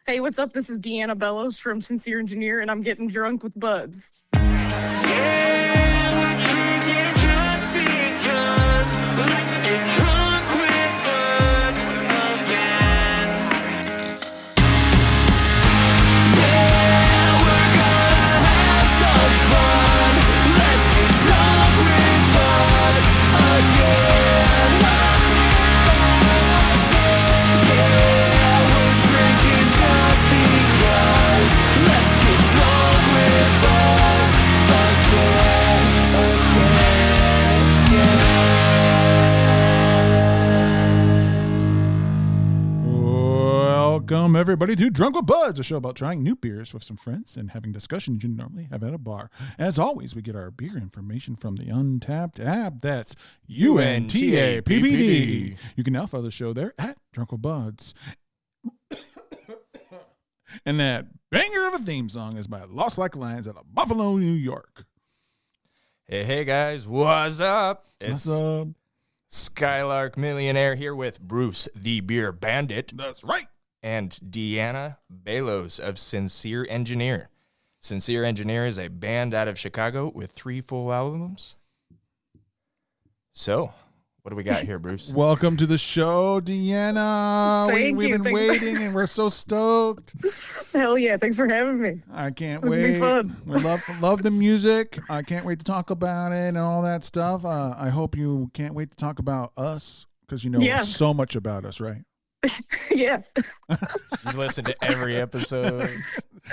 Hey, what's up? This is Deanna Belos from Sincere Engineer, and I'm getting drunk with buds. Yeah, we're drinking just because. Let's get drunk with buds again. Yeah, we're gonna have some fun. Let's get drunk with buds again. Yeah, we're drinking just because. Let's get drunk with buds Welcome, everybody, to Drunk with Buds, a show about trying new beers with some friends and having discussions you normally have at a bar. As always, we get our beer information from the Untapped app. That's UNTAPBD. You can now follow the show there at Drunk with Buds. And that banger of a theme song is by Lost Like Lions out of Buffalo, New York. Hey, guys, what's up? What's up? Skylark Millionaire here with Bruce, the Beer Bandit. That's right. And Deanna Belos of Sincere Engineer. Sincere Engineer is a band out of Chicago with 3 full albums. So, what do we got here, Bruce? Welcome to the show, Deanna. Thank We've you. been waiting, and we're so stoked. Hell yeah, thanks for having me. I can't It's gonna wait. be fun. We love the music. I can't wait to talk about it and all that stuff. I hope you can't wait to talk about us because you know Yeah. so much about us, right? Yeah, You listen to every episode.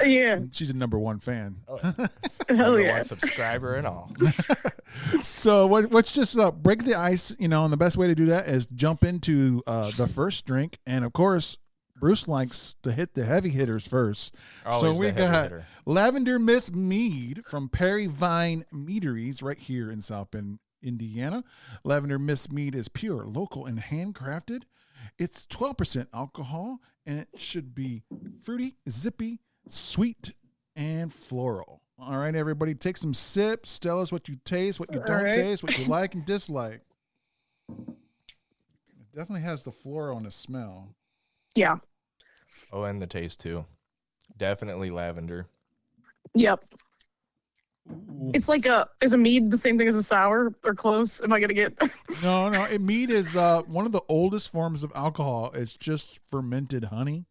yeah, She's a number 1 fan. Oh, hell number yeah. 1 subscriber and all. So let's just break the ice, and the best way to do that is jump into the first drink. And, of course, Bruce likes to hit the heavy hitters first. Always So the we heavy got hitter. Lavender Miss Mead from Perry Vine Meaderies right here in South Bend, Indiana. Lavender Miss Mead is pure, local, and handcrafted. It's 12% alcohol, and it should be fruity, zippy, sweet, and floral. All right, everybody, take some sips. Tell us what you taste, what you All don't right. taste, what you like and dislike. It definitely has the floral in the smell. Yeah, Oh, and the taste, too. Definitely lavender. yep. Ooh. It's like is a mead the same thing as a sour or close? Am I gonna get? No, mead is one of the oldest forms of alcohol. It's just fermented honey.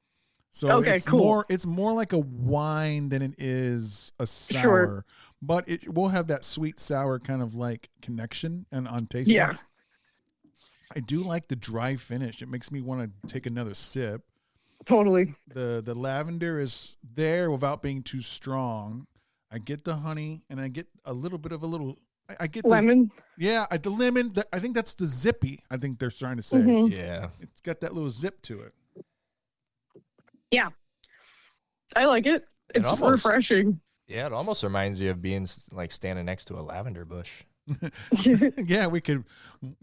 So Okay, it's cool. more like a wine than it is a sour. Sure. But it will have that sweet sour kind of like connection and on taste. Yeah, I do like the dry finish. It makes me want to take another sip. totally. The lavender is there without being too strong. I get the honey and I get a little bit of I get Lemon. The lemon. I think that's the zippy. I think they're trying to say. Mhm. Yeah. It's got that little zip to it. Yeah, I like it. It's almost- refreshing. Yeah, it almost reminds you of being like standing next to a lavender bush. Yeah, we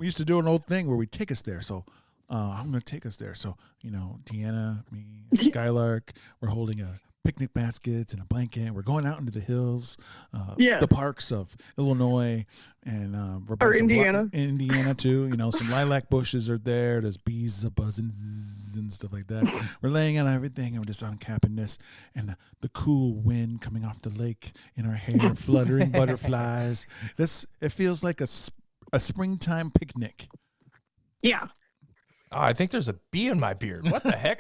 used to do an old thing where we take us there. So I'm going to take us there. So, Deanna, me, Skylark, we're holding picnic baskets and a blanket. We're going out into the hills, Yeah. the parks of Illinois, and we're by Or some Indiana. Indiana too. Some lilac bushes are there. There's bees a buzzing and stuff like that. We're laying on everything and we're just uncapping this, and the cool wind coming off the lake in our hair, fluttering butterflies. It feels like a springtime picnic. Yeah, Oh, I think there's a bee in my beard. What the heck?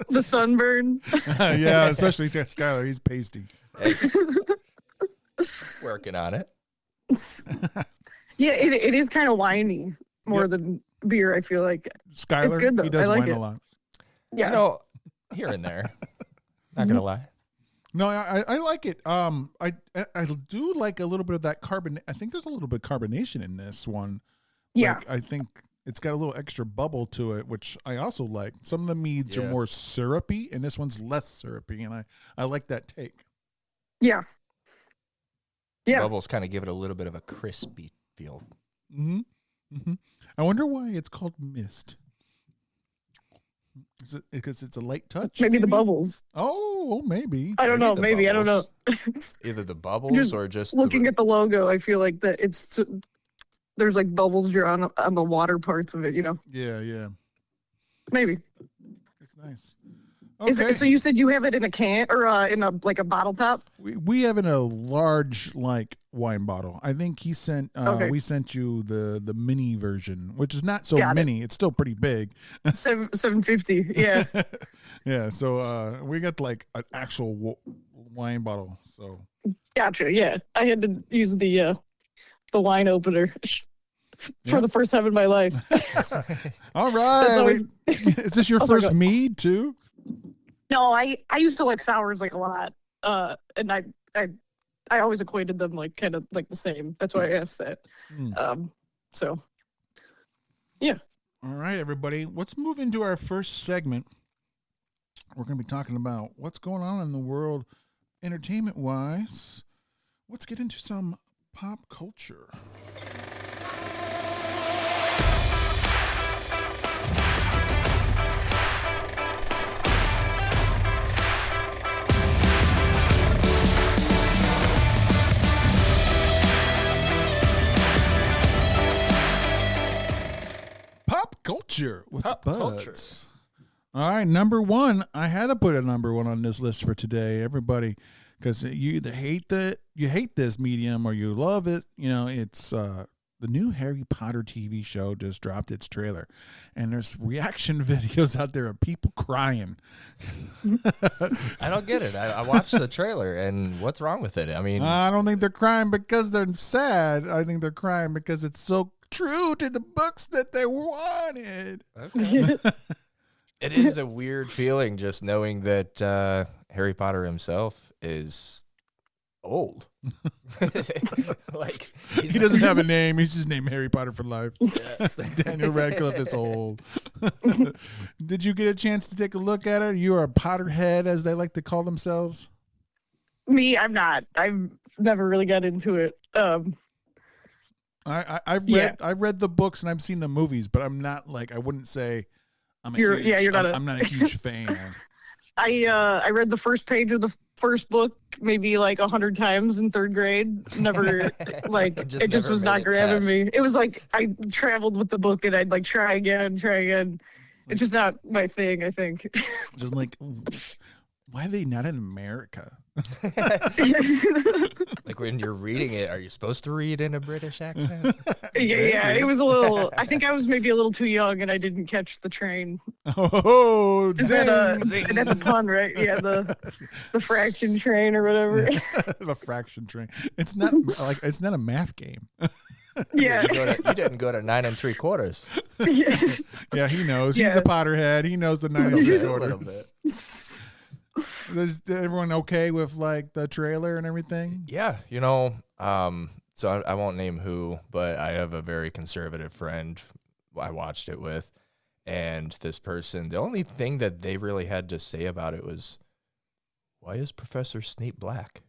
the sunburn. Yeah, especially Skylar. He's pasty. Hey. Working on it. Yeah, it is kind of winey more than beer. I feel like. Skylar, It's good, though. he does I like wine it. a lot. Yeah. Here and there. Not going to lie. No, I like it. I do like a little bit of that carbon. I think there's a little bit of carbonation in this one. Yeah. Like, I think it's got a little extra bubble to it, which I also like. Some of the meads are Yeah. more syrupy, and this one's less syrupy, and I like that take. Yeah. Yeah. Bubbles kind of give it a little bit of a crispy feel. Mm-hmm. Mm-hmm. I wonder why it's called mist. Is it because it's a light touch? Maybe the bubbles. Oh, maybe. I don't know. the Maybe I don't know. bubbles. Either the bubbles Just or just Looking at the logo, I feel like that there's like bubbles drawn on the water parts of it. Yeah. Maybe. It's Nice. Is Okay. it, so you said you have it in a can or in a like a bottle top? We have in a large wine bottle. I think he sent Okay. we sent you the mini version, which is not so Got it. mini. It's still pretty big. 750. Yeah. Yeah, so we got like an actual wine bottle. So Gotcha. Yeah. I had to use the wine opener for the first time in my life. all right. always- Is this your sounds like first a- mead too? No, I used to like sours like a lot. And I always equated them like kind of like the same. That's why I asked that. So yeah. All right, everybody. Let's move into our first segment. We're going to be talking about what's going on in the world entertainment wise. Let's get into some pop culture. Pop culture with Pop the culture. buds. All right, number one. I had to put a number one on this list for today, everybody, because you either hate this medium or you love it. You know, it's the new Harry Potter TV show just dropped its trailer, and there's reaction videos out there of people crying. I don't get it. I watched the trailer, and what's wrong with it? I mean, I don't think they're crying because they're sad. I think they're crying because it's so true to the books that they wanted. okay. It is a weird feeling just knowing that Harry Potter himself is old. Like He doesn't have a name. He's just named Harry Potter for life. Yes. Daniel Radcliffe is old. Did you get a chance to take a look at it? You are a Potterhead, as they like to call themselves. Me, I'm not. I've never really got into it. I've read the books and I've seen the movies, but I'm not like I wouldn't say I'm a You're- huge, yeah, you're not I'm not a huge fan. I read the first page of the first book maybe like 100 times in third grade. Never like Just it just never was made not it grabbing past. me. It was like I traveled with the book and I'd like try again. It's just not my thing, I think. Just like, why are they not in America? Like when you're reading it, are you supposed to read in a British accent? yeah, it was a little. I think I was maybe a little too young and I didn't catch the train. Oh, Is that zing. that's a pun, right? Yeah, the fraction train or whatever. The fraction train. It's not like it's not a math game. Yeah. Oh, You didn't go to 9 3/4. Yeah. Yeah, he knows. He's Yeah. a Potterhead. He knows the 9 A little quarters. bit. Is everyone okay with like the trailer and everything? Yeah, so I won't name who, but I have a very conservative friend I watched it with, and this person, the only thing that they really had to say about it was, why is Professor Snape black?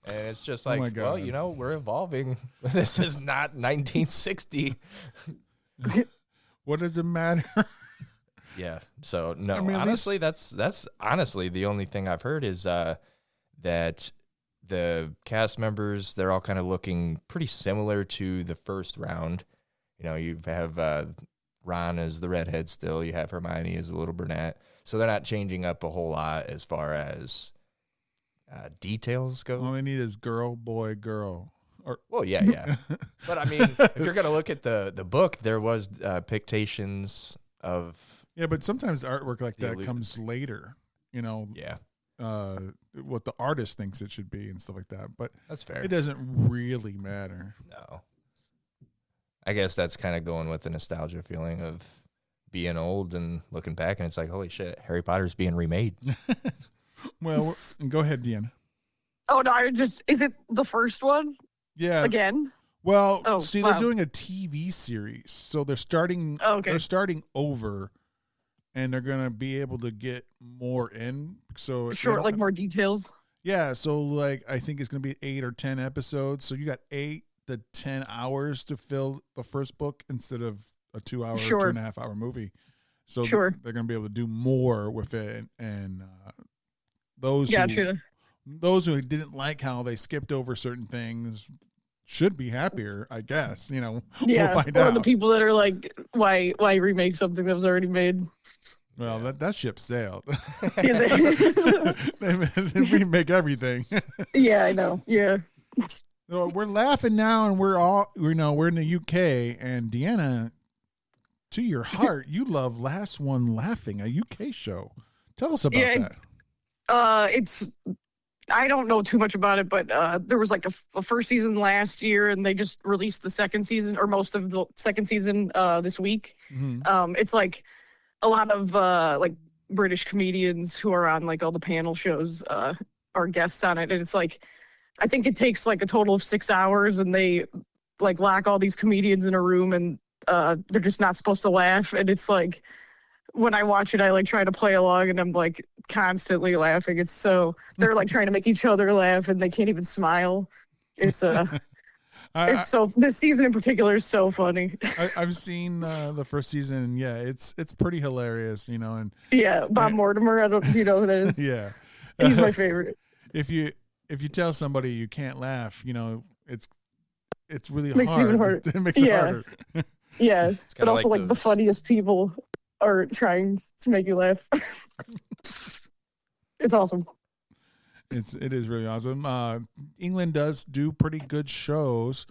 And it's just Oh like, my well, God. we're evolving. This is not 1960. What does it matter? Yeah. So no, I mean, at honestly, that's honestly the only thing I've heard is that the cast members, they're all kind of looking pretty similar to the first round. You have Ron as the redhead still. You have Hermione as a little brunette. So they're not changing up a whole lot as far as details go. All they need is girl, boy, girl. Or Well, yeah. But I mean, if you're gonna look at the book, there was pictations of yeah, but sometimes artwork like The that illusion. comes later. yeah. What the artist thinks it should be and stuff like that. But That's fair. it doesn't really matter. No. I guess that's kind of going with the nostalgia feeling of being old and looking back, and it's like, holy shit, Harry Potter's being remade. Well, go ahead, Deanna. Oh no, is it the first one Yeah. again? Well, Oh, see, wow. they're doing a TV series, so they're starting. Oh, okay. They're starting over, and they're gonna be able to get more in. So they Sure, don't- like more details. yeah. So like, I think it's gonna be 8 or 10 episodes. So you got 8 to 10 hours to fill the first book instead of a 2-hour, Sure. 2.5-hour movie. So Sure. they're gonna be able to do more with it, and those who Gotcha. didn't like how they skipped over certain things should be happier, I guess. Yeah. We'll find Or out. the people that are like, why remake something that was already made? Well, that ship sailed. Is it? They remake everything. Yeah, I know. Yeah. So we're laughing now, and we're in the UK, and Deanna, to your heart, you love Last One Laughing, a UK show. Tell us about that. It's I don't know too much about it, but there was like a first season last year, and they just released the second season or most of the second season this week. It's like a lot of like British comedians who are on like all the panel shows are guests on it, and it's like I think it takes like a total of 6 hours, and they like lock all these comedians in a room, and they're just not supposed to laugh, and it's like when I watch it, I like try to play along, and I'm like constantly laughing. It's so they're like trying to make each other laugh, and they can't even smile. It's it's so this season in particular is so funny. I've seen the first season, and yeah, it's pretty hilarious, and yeah, Bob Mortimer. Do you know who that is? yeah, He's my favorite. If you tell somebody you can't laugh, it's really Makes hard. It even harder. It makes it harder. Yeah, but also like the those- funniest people are trying to make you laugh. It's awesome. It is really awesome. England does do pretty good shows.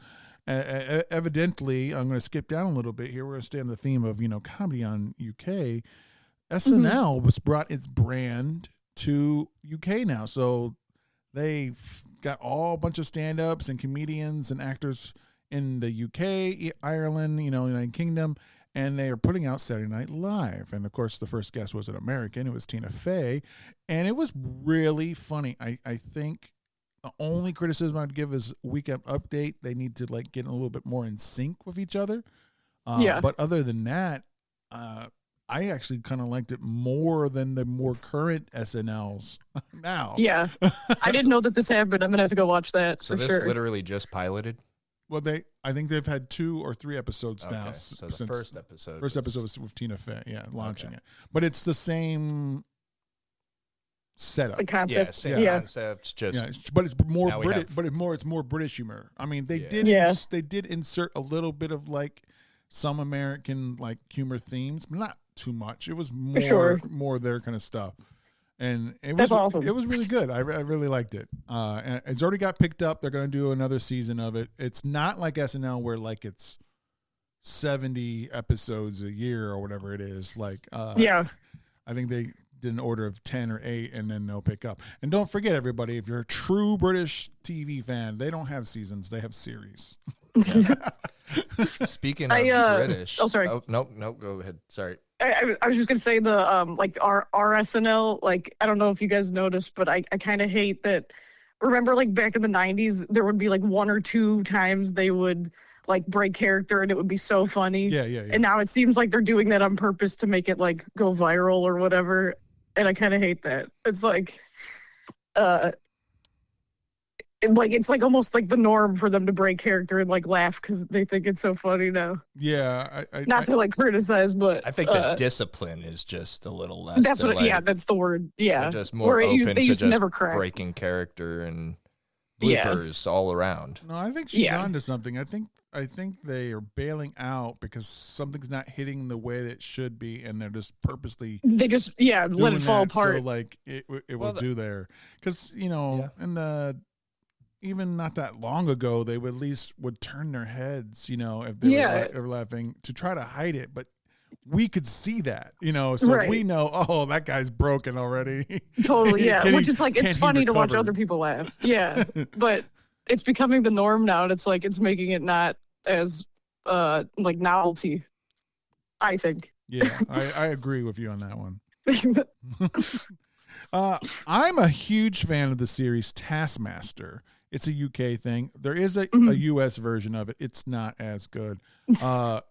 Evidently, I'm going to skip down a little bit here. We're going to stay on the theme of comedy on UK. SNL was brought its brand to UK now, so they've got all a bunch of stand-ups and comedians and actors in the UK, Ireland, United Kingdom, and they are putting out Saturday Night Live. And of course, the first guest was an American. It was Tina Fey, and it was really funny. I think the only criticism I'd give is weekend update. They need to like get a little bit more in sync with each other. Yeah. But other than that, I actually kind of liked it more than the more current SNLs now. Yeah, I didn't know that this happened. I'm gonna have to go watch that So for this sure. literally just piloted. Well, I think they've had 2 or 3 episodes now. Okay, so the since first episode. First episode was with Tina Fey, launching it. But it's the same setup. The concept. same Yeah. concept. Just But it's more Now we British. have- But it's more British humor. I mean, they Yeah. did insert a little bit of like some American like humor themes, but not too much. It was more their kind of stuff, and it was That's awesome. It was really good. I really liked it. And it's already got picked up. They're going to do another season of it. It's not like SNL where like it's 70 episodes a year or whatever it is. Like Yeah. I think they did an order of 10 or 8, and then they'll pick up. And don't forget, everybody, if you're a true British TV fan, they don't have seasons; they have series. speaking of British. oh, sorry. Oh, nope. Go ahead. Sorry. I was just gonna say the like our SNL, like I don't know if you guys noticed, but I kind of hate that. Remember, like back in the 90s, there would be like 1 or 2 times they would like break character, and it would be so funny. Yeah. And now it seems like they're doing that on purpose to make it like go viral or whatever, and I kind of hate that. It's like, it's like almost like the norm for them to break character and like laugh because they think it's so funny now. Yeah, Not to like criticize, but I think the discipline is just a little less. that's what. like, Yeah, that's the word. Yeah, they're just more Where open they to used to just never crack. breaking character and Yeah. bloopers all around. No, I think she's Yeah. onto something. I think they are bailing out because something's not hitting the way that it should be, and they're just purposely They just let doing it fall that apart. So like it Well, will do there, because in the even not that long ago they would at least would turn their heads, if they were laughing to try to hide it, but we could see that, so Right. we know, oh, that guy's broken already. Totally, yeah. Can he- Which is like can it's he funny to watch recover? other people laugh. Yeah, but it's becoming the norm now, and it's like it's making it not as like novelty. I think. Yeah, I agree with you on that one. I'm a huge fan of the series Taskmaster. It's a UK thing. There is a US version of it. It's not as good.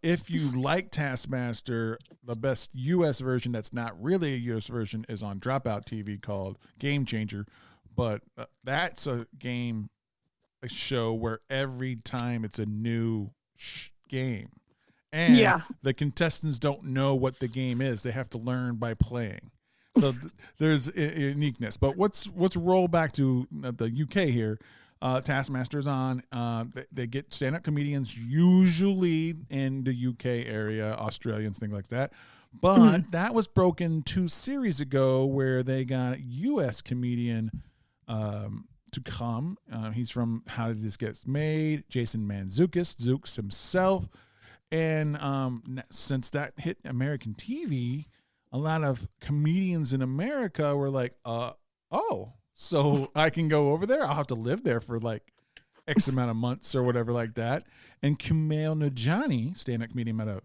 If you like Taskmaster, the best US version that's not really a US version is on Dropout TV called Game Changer. But that's a show where every time it's a new game. And the contestants don't know what the game is. They have to learn by playing. So there's uniqueness. But let's roll back to the UK here. Taskmaster's on. They get stand-up comedians usually in the UK area, Australians, things like that. But that was broken 2 series ago where they got a U.S. comedian to come. He's from How Did This Get Made? Jason Mantzoukas, Zooks himself. And since that hit American TV, a lot of comedians in America were like, oh, so I can go over there? I'll have to live there for like X amount of months or whatever like that. And Kumail Nanjiani, stand-up comedian out of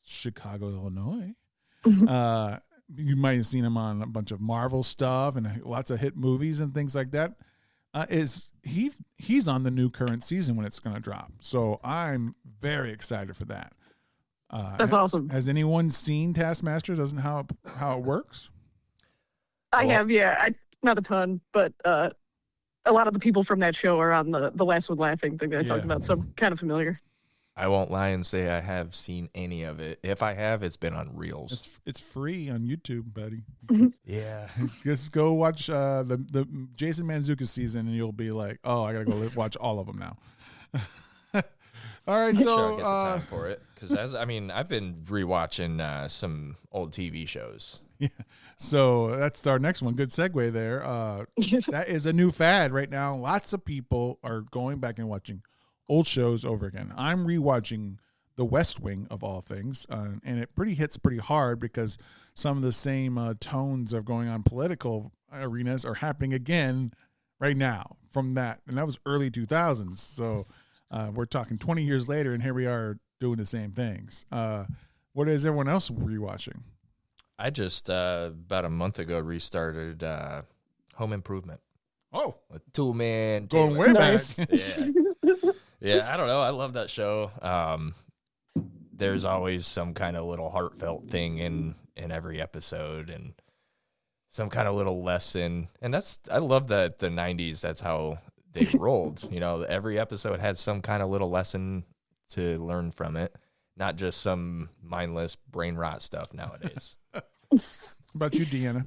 Chicago, Illinois. You might have seen him on a bunch of Marvel stuff and lots of hit movies and things like that. He's on the new current season when it's going to drop. So I'm very excited for that. That's awesome. Has anyone seen Taskmaster? Doesn't how it works? I have, yeah. Not a ton, but a lot of the people from that show are on the Last One Laughing thing that I talked about, so I'm kind of familiar. I won't lie and say I have seen any of it. If I have, it's been on Reels. It's free on YouTube, buddy. Yeah. Just go watch the Jason Mantzoukas season, and you'll be like, oh, I gotta go watch all of them now. All right, so Sure, I'll get the time for it because I've been rewatching some old TV shows. Yeah. So that's our next one. Good segue there. That is a new fad right now. Lots of people are going back and watching old shows over again. I'm rewatching The West Wing of all things, and it hits pretty hard because some of the same tones of going on political arenas are happening again right now from that, and that was early 2000s. So we're talking 20 years later, and here we are doing the same things. What is everyone else rewatching? I just about a month ago restarted Home Improvement. Oh, a 2-man going Taylor. way Nice. back. Yeah, I don't know. I love that show. There's always some kind of little heartfelt thing in every episode and some kind of little lesson. And I love that the 90s, that's how they rolled. You know, every episode had some kind of little lesson to learn from it, not just some mindless brain rot stuff nowadays. What about you, Deanna?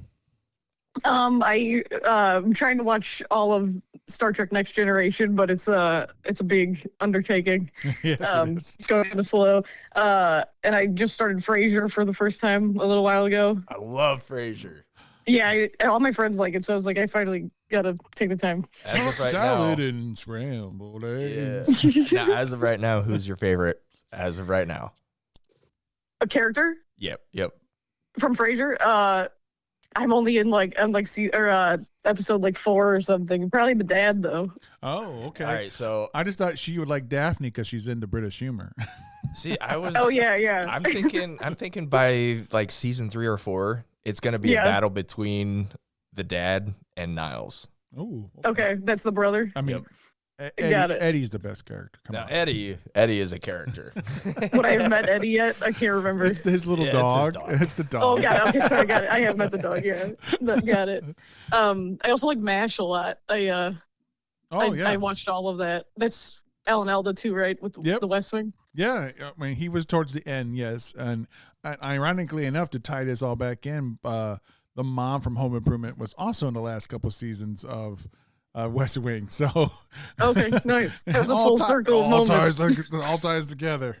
I'm trying to watch all of Star Trek Next Generation, but it's a big undertaking. Yes, it is. It's going kind of slow. And I just started Frasier for the first time a little while ago. I love Frasier. Yeah, all my friends like it, so I was like, I finally gotta take the time. As of right Salad now, and scrambled yeah. eggs. Now, as of right now, who's your favorite? As of right now, A character Yep. from Frasier. I'm only in episode like 4 or something. Probably the dad though. Oh, okay. All right, so I just thought she would like Daphne because she's into British humor. see, I was. Oh yeah. I'm thinking by like season 3 or 4, it's gonna be Yeah. a battle between the dad and Niles. Oh, Okay, that's the brother. I mean, Got it. Eddie's the best character. Come Now on. Eddie is a character. Would I have met Eddie yet? I can't remember. It's his little Yeah, it's his dog. dog. It's the dog. Oh, got it. Okay, sorry, got it. I have met the dog. Yeah, got it. I also like MASH a lot. I watched all of that. That's Alan Alda too, right? With Yep. the West Wing. Yeah, I mean, he was towards the end, yes. And ironically enough, to tie this all back in, the mom from Home Improvement was also in the last couple seasons of West Wing. So Okay, nice. That was a all full ti- circle all moment. all ties together.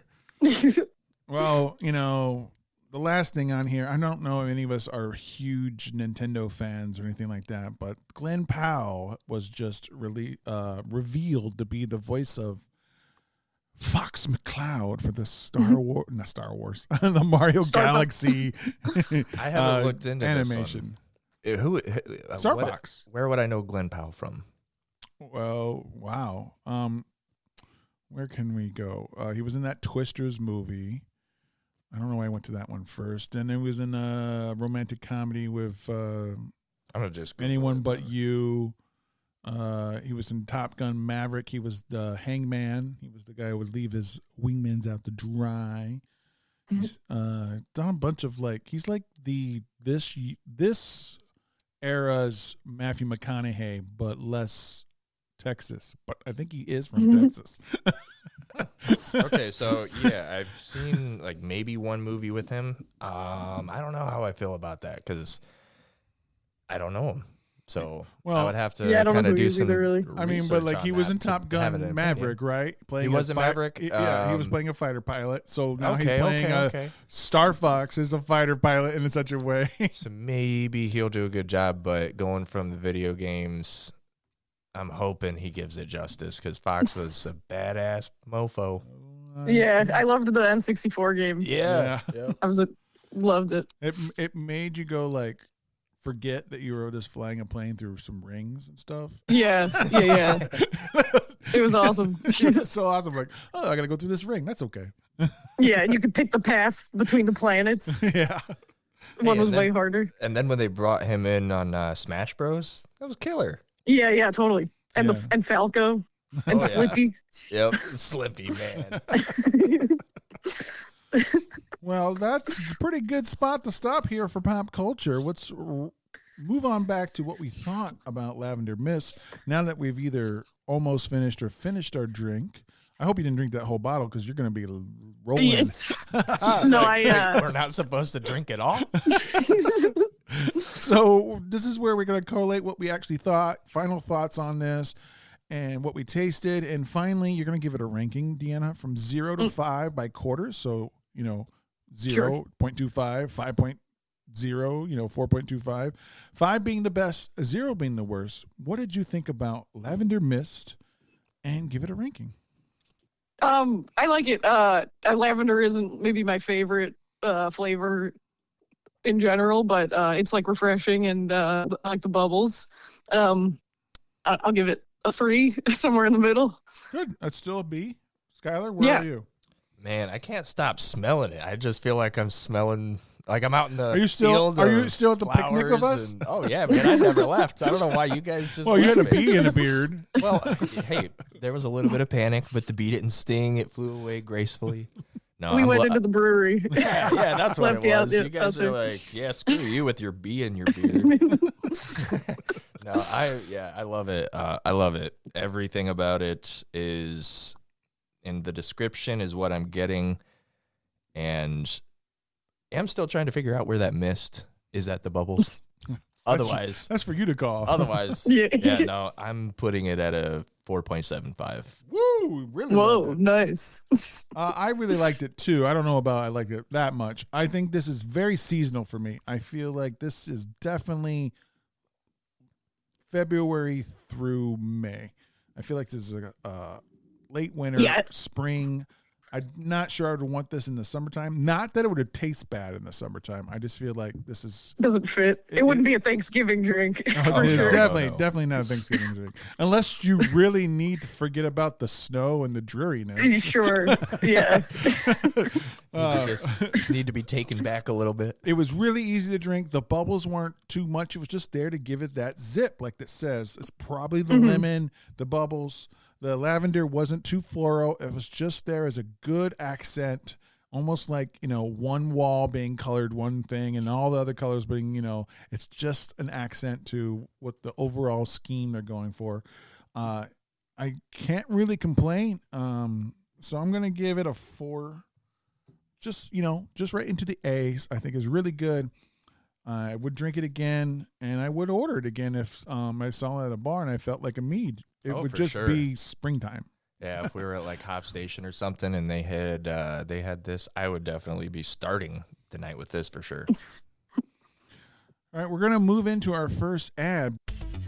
Well, the last thing on here, I don't know if any of us are huge Nintendo fans or anything like that, but Glenn Powell was just really revealed to be the voice of Fox McCloud for the the Mario Star Galaxy I haven't looked into animation. This one. Star what- Fox. Where would I know Glenn Powell from? Well, wow. Where can we go? He was in that Twisters movie. I don't know why I went to that one first. And then he was in a romantic comedy with I'm gonna just Google Anyone it. But You. He was in Top Gun Maverick. He was the hangman. He was the guy who would leave his wingmans out to dry. He's done a bunch of he's like this era's Matthew McConaughey, but less Texas. But I think he is from Texas. Okay, so yeah, I've seen like maybe one movie with him. I don't know how I feel about that because I don't know him. So Well, I would have to Yeah, I don't know kind of who he do is some. either, really. I mean, but like research he on was that in to Top have an Gun opinion. Maverick, right? Playing was a in Maverick? Yeah, he was Um, playing a fighter pilot. So now he's Okay, playing okay. Star Fox as a fighter pilot in such a way. So maybe he'll do a good job, but going from the video games, I'm hoping he gives it justice because Fox was a badass mofo. Yeah, I loved the N64 game. Yeah. Loved it. It made you go like forget that you were just flying a plane through some rings and stuff. Yeah. It was awesome. It was so awesome. Like, oh, I gotta go through this ring. That's okay. Yeah, and you could pick the path between the planets. Yeah. One Hey, was and way then- had And then when they brought him in on Smash Bros, that was killer. Yeah, totally. And Yeah. and Falco and Oh, yeah. Slippy. Yep, Slippy, man. Well, that's a pretty good spot to stop here for pop culture. Let's move on back to what we thought about Lavender Mist now that we've either almost finished or finished our drink. I hope you didn't drink that whole bottle because you're going to be rolling. Yes. No, We're not supposed to drink it all. So this is where we're going to collate what we actually thought, final thoughts on this, and what we tasted. And finally, you're going to give it a ranking, Deanna, from 0 to 5 by quarters. So, 0, 0.25, 5.0, 4.25, 5 being the best, 0 being the worst. What did you think about Lavender Mist? And give it a ranking. I like it. Lavender isn't maybe my favorite flavor in general, but it's like refreshing and I like the bubbles. I'll give it a 3, somewhere in the middle. Good. That's still a B. Skylar, where Yeah. are you? Man, I can't stop smelling it. I just feel like I'm smelling like I'm out in the Are you still field at of the picnic of flowers us? and- oh yeah, man, I never left. I don't know why you guys just Well, you had a left me. bee in a beard. Well, hey, there was a little bit of panic, but the bee didn't sting. It flew away gracefully. No, We I'm went lo- into the brewery. yeah, that's what Left it you out was. there- You guys out are there. like, yeah, screw you with your bee in your beard. No, I love it. I love it. Everything about it is in the description is what I'm getting, and I'm still trying to figure out where that mist is at the bubbles. Otherwise, That's for you to call. Yeah. no, I'm putting it at a 4.75. Woo! Really? Whoa, loved it. nice. I really liked it too. I don't know about I liked it that much. I think this is very seasonal for me. I feel like this is definitely February through May. I feel like this is a late winter, Yeah. spring. I'm not sure I would want this in the summertime. Not that it would taste bad in the summertime. I just feel like this is Doesn't fit. It wouldn't be a Thanksgiving drink. it's for sure. definitely not a Thanksgiving drink. Unless you really need to forget about the snow and the dreariness. Sure. Yeah. Just need to be taken back a little bit. It was really easy to drink. The bubbles weren't too much. It was just there to give it that zip, like that says. It's probably the lemon, the bubbles. The lavender wasn't too floral. It was just there as a good accent, almost like, one wall being colored one thing and all the other colors being, it's just an accent to what the overall scheme they're going for. I can't really complain. So I'm going to give it a 4. Just right into the A's. I think is really good. I would drink it again, and I would order it again if I saw it at a bar and I felt like a mead. It would for just sure. be springtime. Yeah, if we were at like Hop Station or something and they had this, I would definitely be starting the night with this for sure. All right, we're going to move into our first ad.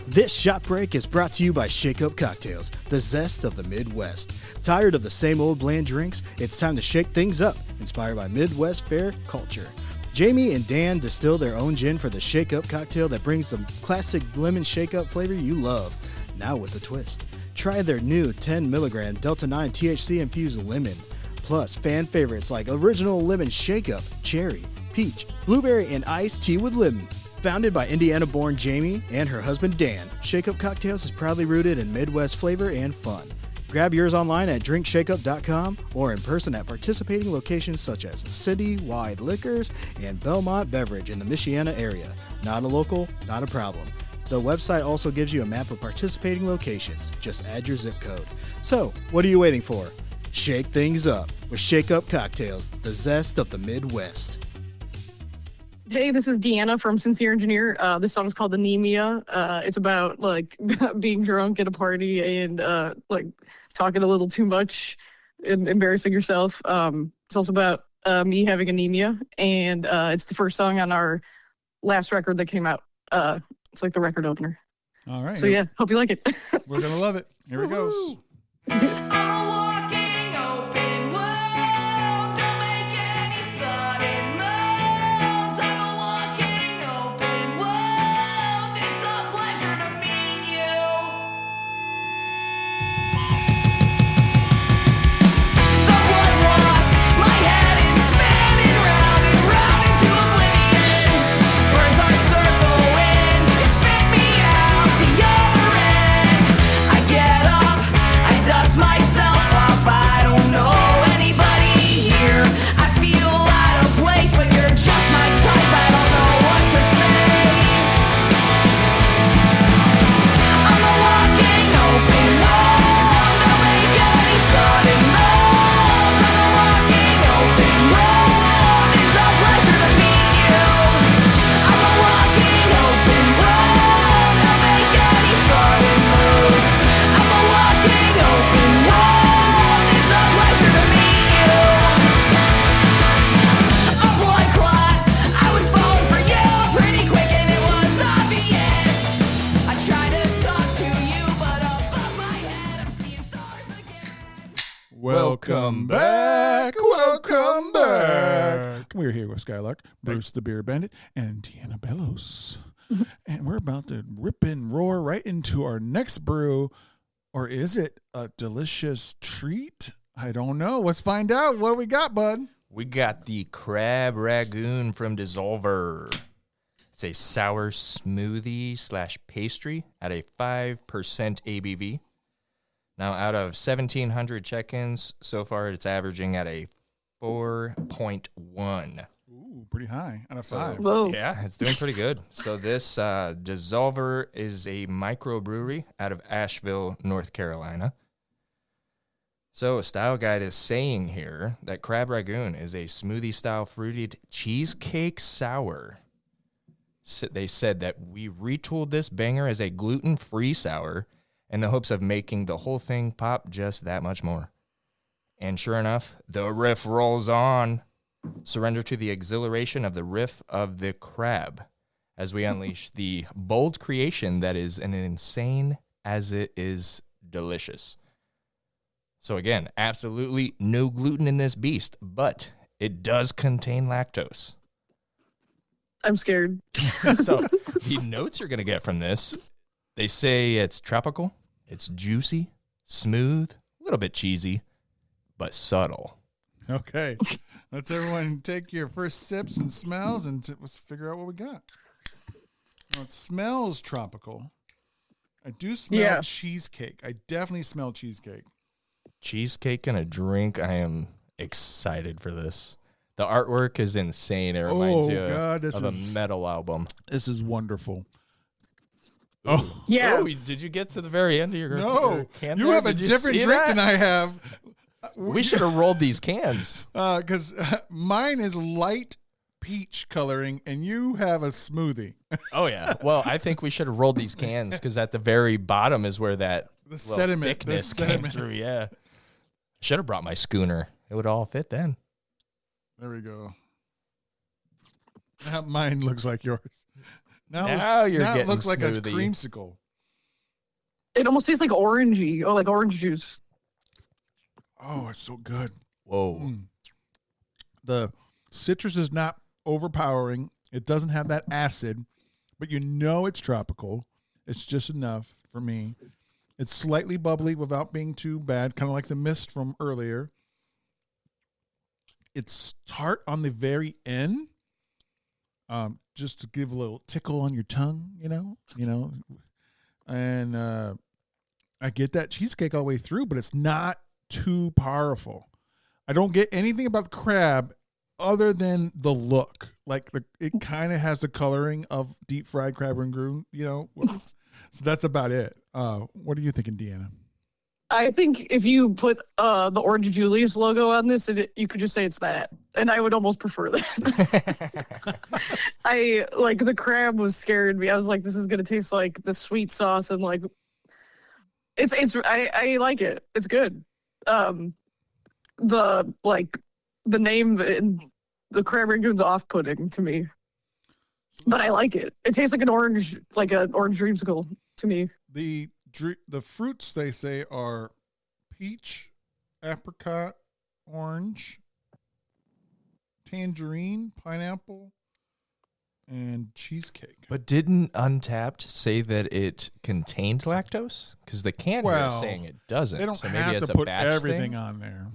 This shop break is brought to you by Shake Up Cocktails, the zest of the Midwest. Tired of the same old bland drinks? It's time to shake things up, inspired by Midwest fare culture. Jamie and Dan distill their own gin for the Shake Up cocktail that brings the classic lemon shake up flavor you love, now with a twist. Try their new 10 milligram Delta 9 THC infused lemon, plus fan favorites like original lemon shake up, cherry, peach, blueberry, and iced tea with lemon. Founded by Indiana-born Jamie and her husband Dan, Shake Up Cocktails is proudly rooted in Midwest flavor and fun. Grab yours online at drinkshakeup.com or in person at participating locations such as City-Wide Liquors and Belmont Beverage in the Michiana area. Not a local, not a problem. The website also gives you a map of participating locations. Just add your zip code. So, what are you waiting for? Shake things up with Shake Up Cocktails, the zest of the Midwest. Hey, this is Deanna from Sincere Engineer. This song is called Anemia. It's about like being drunk at a party and like talking a little too much and embarrassing yourself. It's also about me having anemia, and it's the first song on our last record that came out. It's like the record opener. All right. So yeah, hope you like it. We're going to love it. Here it goes. I'm a walking open wound. Don't make any sudden moves. I'm a walking open wound. It's a pleasure to meet you. The blood loss, my head is spinning round and round into oblivion. Burns our circle in, it spit me out the other end. I get up, I dust myself off. I don't know anybody here. I feel out of place, but you're just my type. I don't know what to say. I'm a walking open wound. Don't make any sudden moves. I'm a walking open wound. It's a pleasure to meet you. I'm a walking open wound. Don't make any sudden moves. I'm a walking open wound. It's a pleasure to meet you. A blood clot. I was falling for you pretty quick and it was obvious. I tried to talk to you, but above my head I'm seeing stars again. Welcome back. Welcome back. We're here with Skylark, Bruce the Beer Bandit, and Deanna Belos. And we're about to rip and roar right into our next brew. Or is it a delicious treat? I don't know. Let's find out. What do we got, bud? We got the Crab Ragoon from Dssolvr. It's a sour smoothie / pastry at a 5% ABV. Now, out of 1,700 check-ins so far, it's averaging at a 4.1. Ooh, pretty high out of So, 5. Whoa. yeah, it's doing pretty good. So this Dssolvr is a microbrewery out of Asheville, North Carolina. So a style guide is saying here that Crab Ragoon is a smoothie-style fruited cheesecake sour. They said that we retooled this banger as a gluten-free sour in the hopes of making the whole thing pop just that much more. And sure enough, the riff rolls on. Surrender to the exhilaration of the riff of the crab as we unleash the bold creation that is an insane as it is delicious. So again, absolutely no gluten in this beast, but it does contain lactose. I'm scared. So the notes you're going to get from this, they say it's tropical, it's juicy, smooth, a little bit cheesy, but subtle. Okay. Let's everyone take your first sips and smells and let's figure out what we got. Well, it smells tropical. I do smell cheesecake. I definitely smell cheesecake. Cheesecake and a drink. I am excited for this. The artwork is insane. It reminds you God, of a metal album. This is wonderful. Ooh. Oh. Yeah. Oh, did you get to the very end of your No, can? you there? have a Did you different see drink that? than I have. We should have rolled these cans. Because mine is light peach coloring, and you have a smoothie. Oh, yeah. Well, I think we should have rolled these cans because at the very bottom is where that The little sediment. thickness The came sediment. through. Yeah. Should have brought my schooner. It would all fit then. There we go. Now mine looks like yours. Now you're now it getting looks like a smoothie. creamsicle. It almost tastes like orangey. Oh, like orange juice. Oh, it's so good. Whoa. The citrus is not overpowering. It doesn't have that acid, but you know it's tropical. It's just enough for me. It's slightly bubbly without being too bad, kind of like the mist from earlier. It's tart on the very end, just to give a little tickle on your tongue, you know. And I get that cheesecake all the way through, but it's not too powerful. I don't get anything about the crab other than the look. Like it kind of has the coloring of deep fried crab rangoon, you know. So that's about it. What are you thinking, Deanna? I think if you put the Orange Julius logo on this, you could just say it's that, and I would almost prefer that. I like the crab was scaring me. I was like, this is gonna taste like the sweet sauce, and like I like it. It's good. The name in the crab rangoon's off-putting to me, but I like it. It tastes like an orange dreamsicle to me. The fruits they say are peach, apricot, orange, tangerine, pineapple, and cheesecake. But didn't Untapped say that it contained lactose? Because the can here is saying it doesn't. They don't so maybe have it's to a put batch everything thing? on there.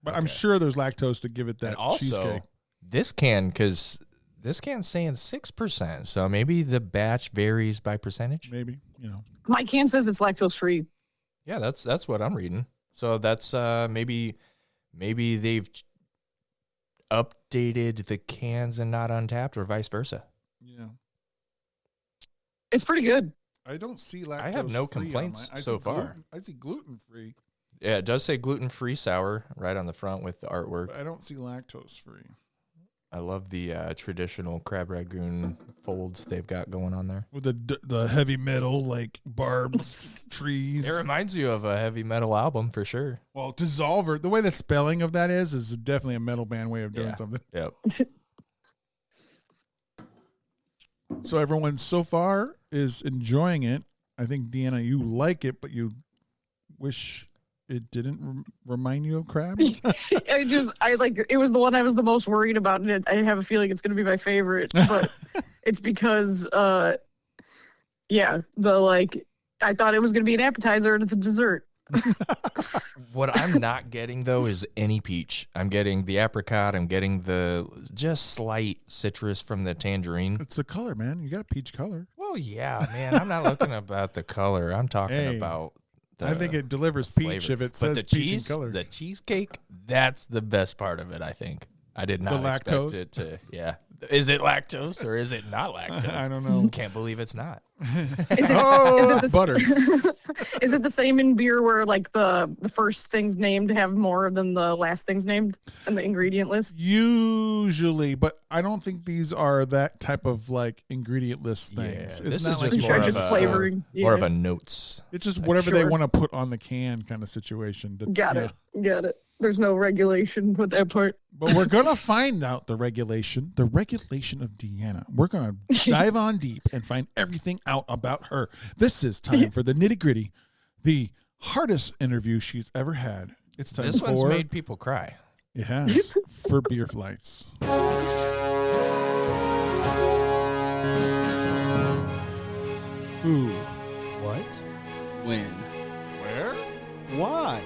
But I'm Okay. sure there's lactose to give it that And also, cheesecake. this can's saying 6%, so maybe the batch varies by percentage. Maybe, My can says it's lactose free. Yeah, that's what I'm reading. So that's maybe they've updated the cans and not Untapped, or vice versa. Yeah. It's pretty good. I don't see lactose. I have no free on complaints mine. I so see far. I see gluten free, Yeah, it does say gluten-free sour right on the front with the artwork. but I don't see lactose free. I love the traditional crab rangoon folds they've got going on there. With the heavy metal like barbed trees. It reminds you of a heavy metal album for sure. Well, Dssolvr, the way the spelling of that is definitely a metal band way of doing Yeah. something. Yep. So everyone so far is enjoying it. I think, Deanna, you like it, but you wish it didn't remind you of crabs. I like it was the one I was the most worried about, and I have a feeling it's going to be my favorite. But it's because, I thought it was going to be an appetizer, and it's a dessert. What I'm not getting though is any peach. I'm getting the apricot. I'm getting the just slight citrus from the tangerine. It's the color, man. You got a peach color. Well, yeah, man. I'm not looking about the color. I'm talking about. I think it delivers peach flavor. if it But says the peach cheese, in color. the cheesecake, that's the best part of it. I think. I did not lactose? expect it to. Yeah. Is it lactose or is it not lactose? I don't know. Can't believe it's not. Butter. Is it the same in beer where like the first things named have more than the last things named in the ingredient list? Usually, but I don't think these are that type of like ingredient list Yeah, things. this not is like just Sure, more just of a flavoring. more of Yeah. a notes. It's just whatever they Sure. want to put on the can kind of situation. Got it. There's no regulation with that part. But we're gonna find out the regulation of Deanna. We're gonna dive on deep and find everything out about her. This is time for the nitty gritty, the hardest interview she's ever had. It's time This one's for made people cry. it has for beer flights. Who? What? When? Where? Why?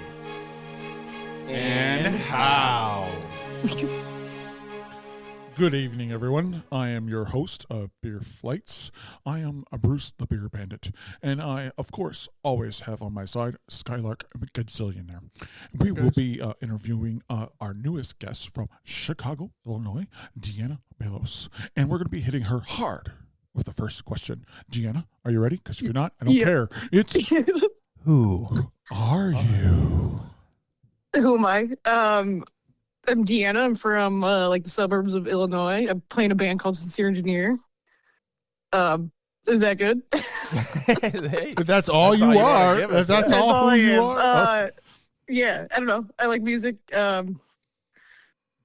And how? Good evening, everyone. I am your host of Beer Flights. I am a Bruce the Beer Bandit, and I, of course, always have on my side Skylark Godzillionaire. We will be interviewing our newest guest from Chicago, Illinois, Deanna Belos, and we're going to be hitting her hard with the first question. Deanna, are you ready? Because if you're not, I don't Yeah. care. It's Who? are you? Who am I? I'm Deanna. I'm from the suburbs of Illinois. I'm playing a band called Sincere Engineer. Is that good? Hey, But that's all That's you all you wanna are. give us, That's yeah. all who I you am. are. Yeah, I don't know. I like music.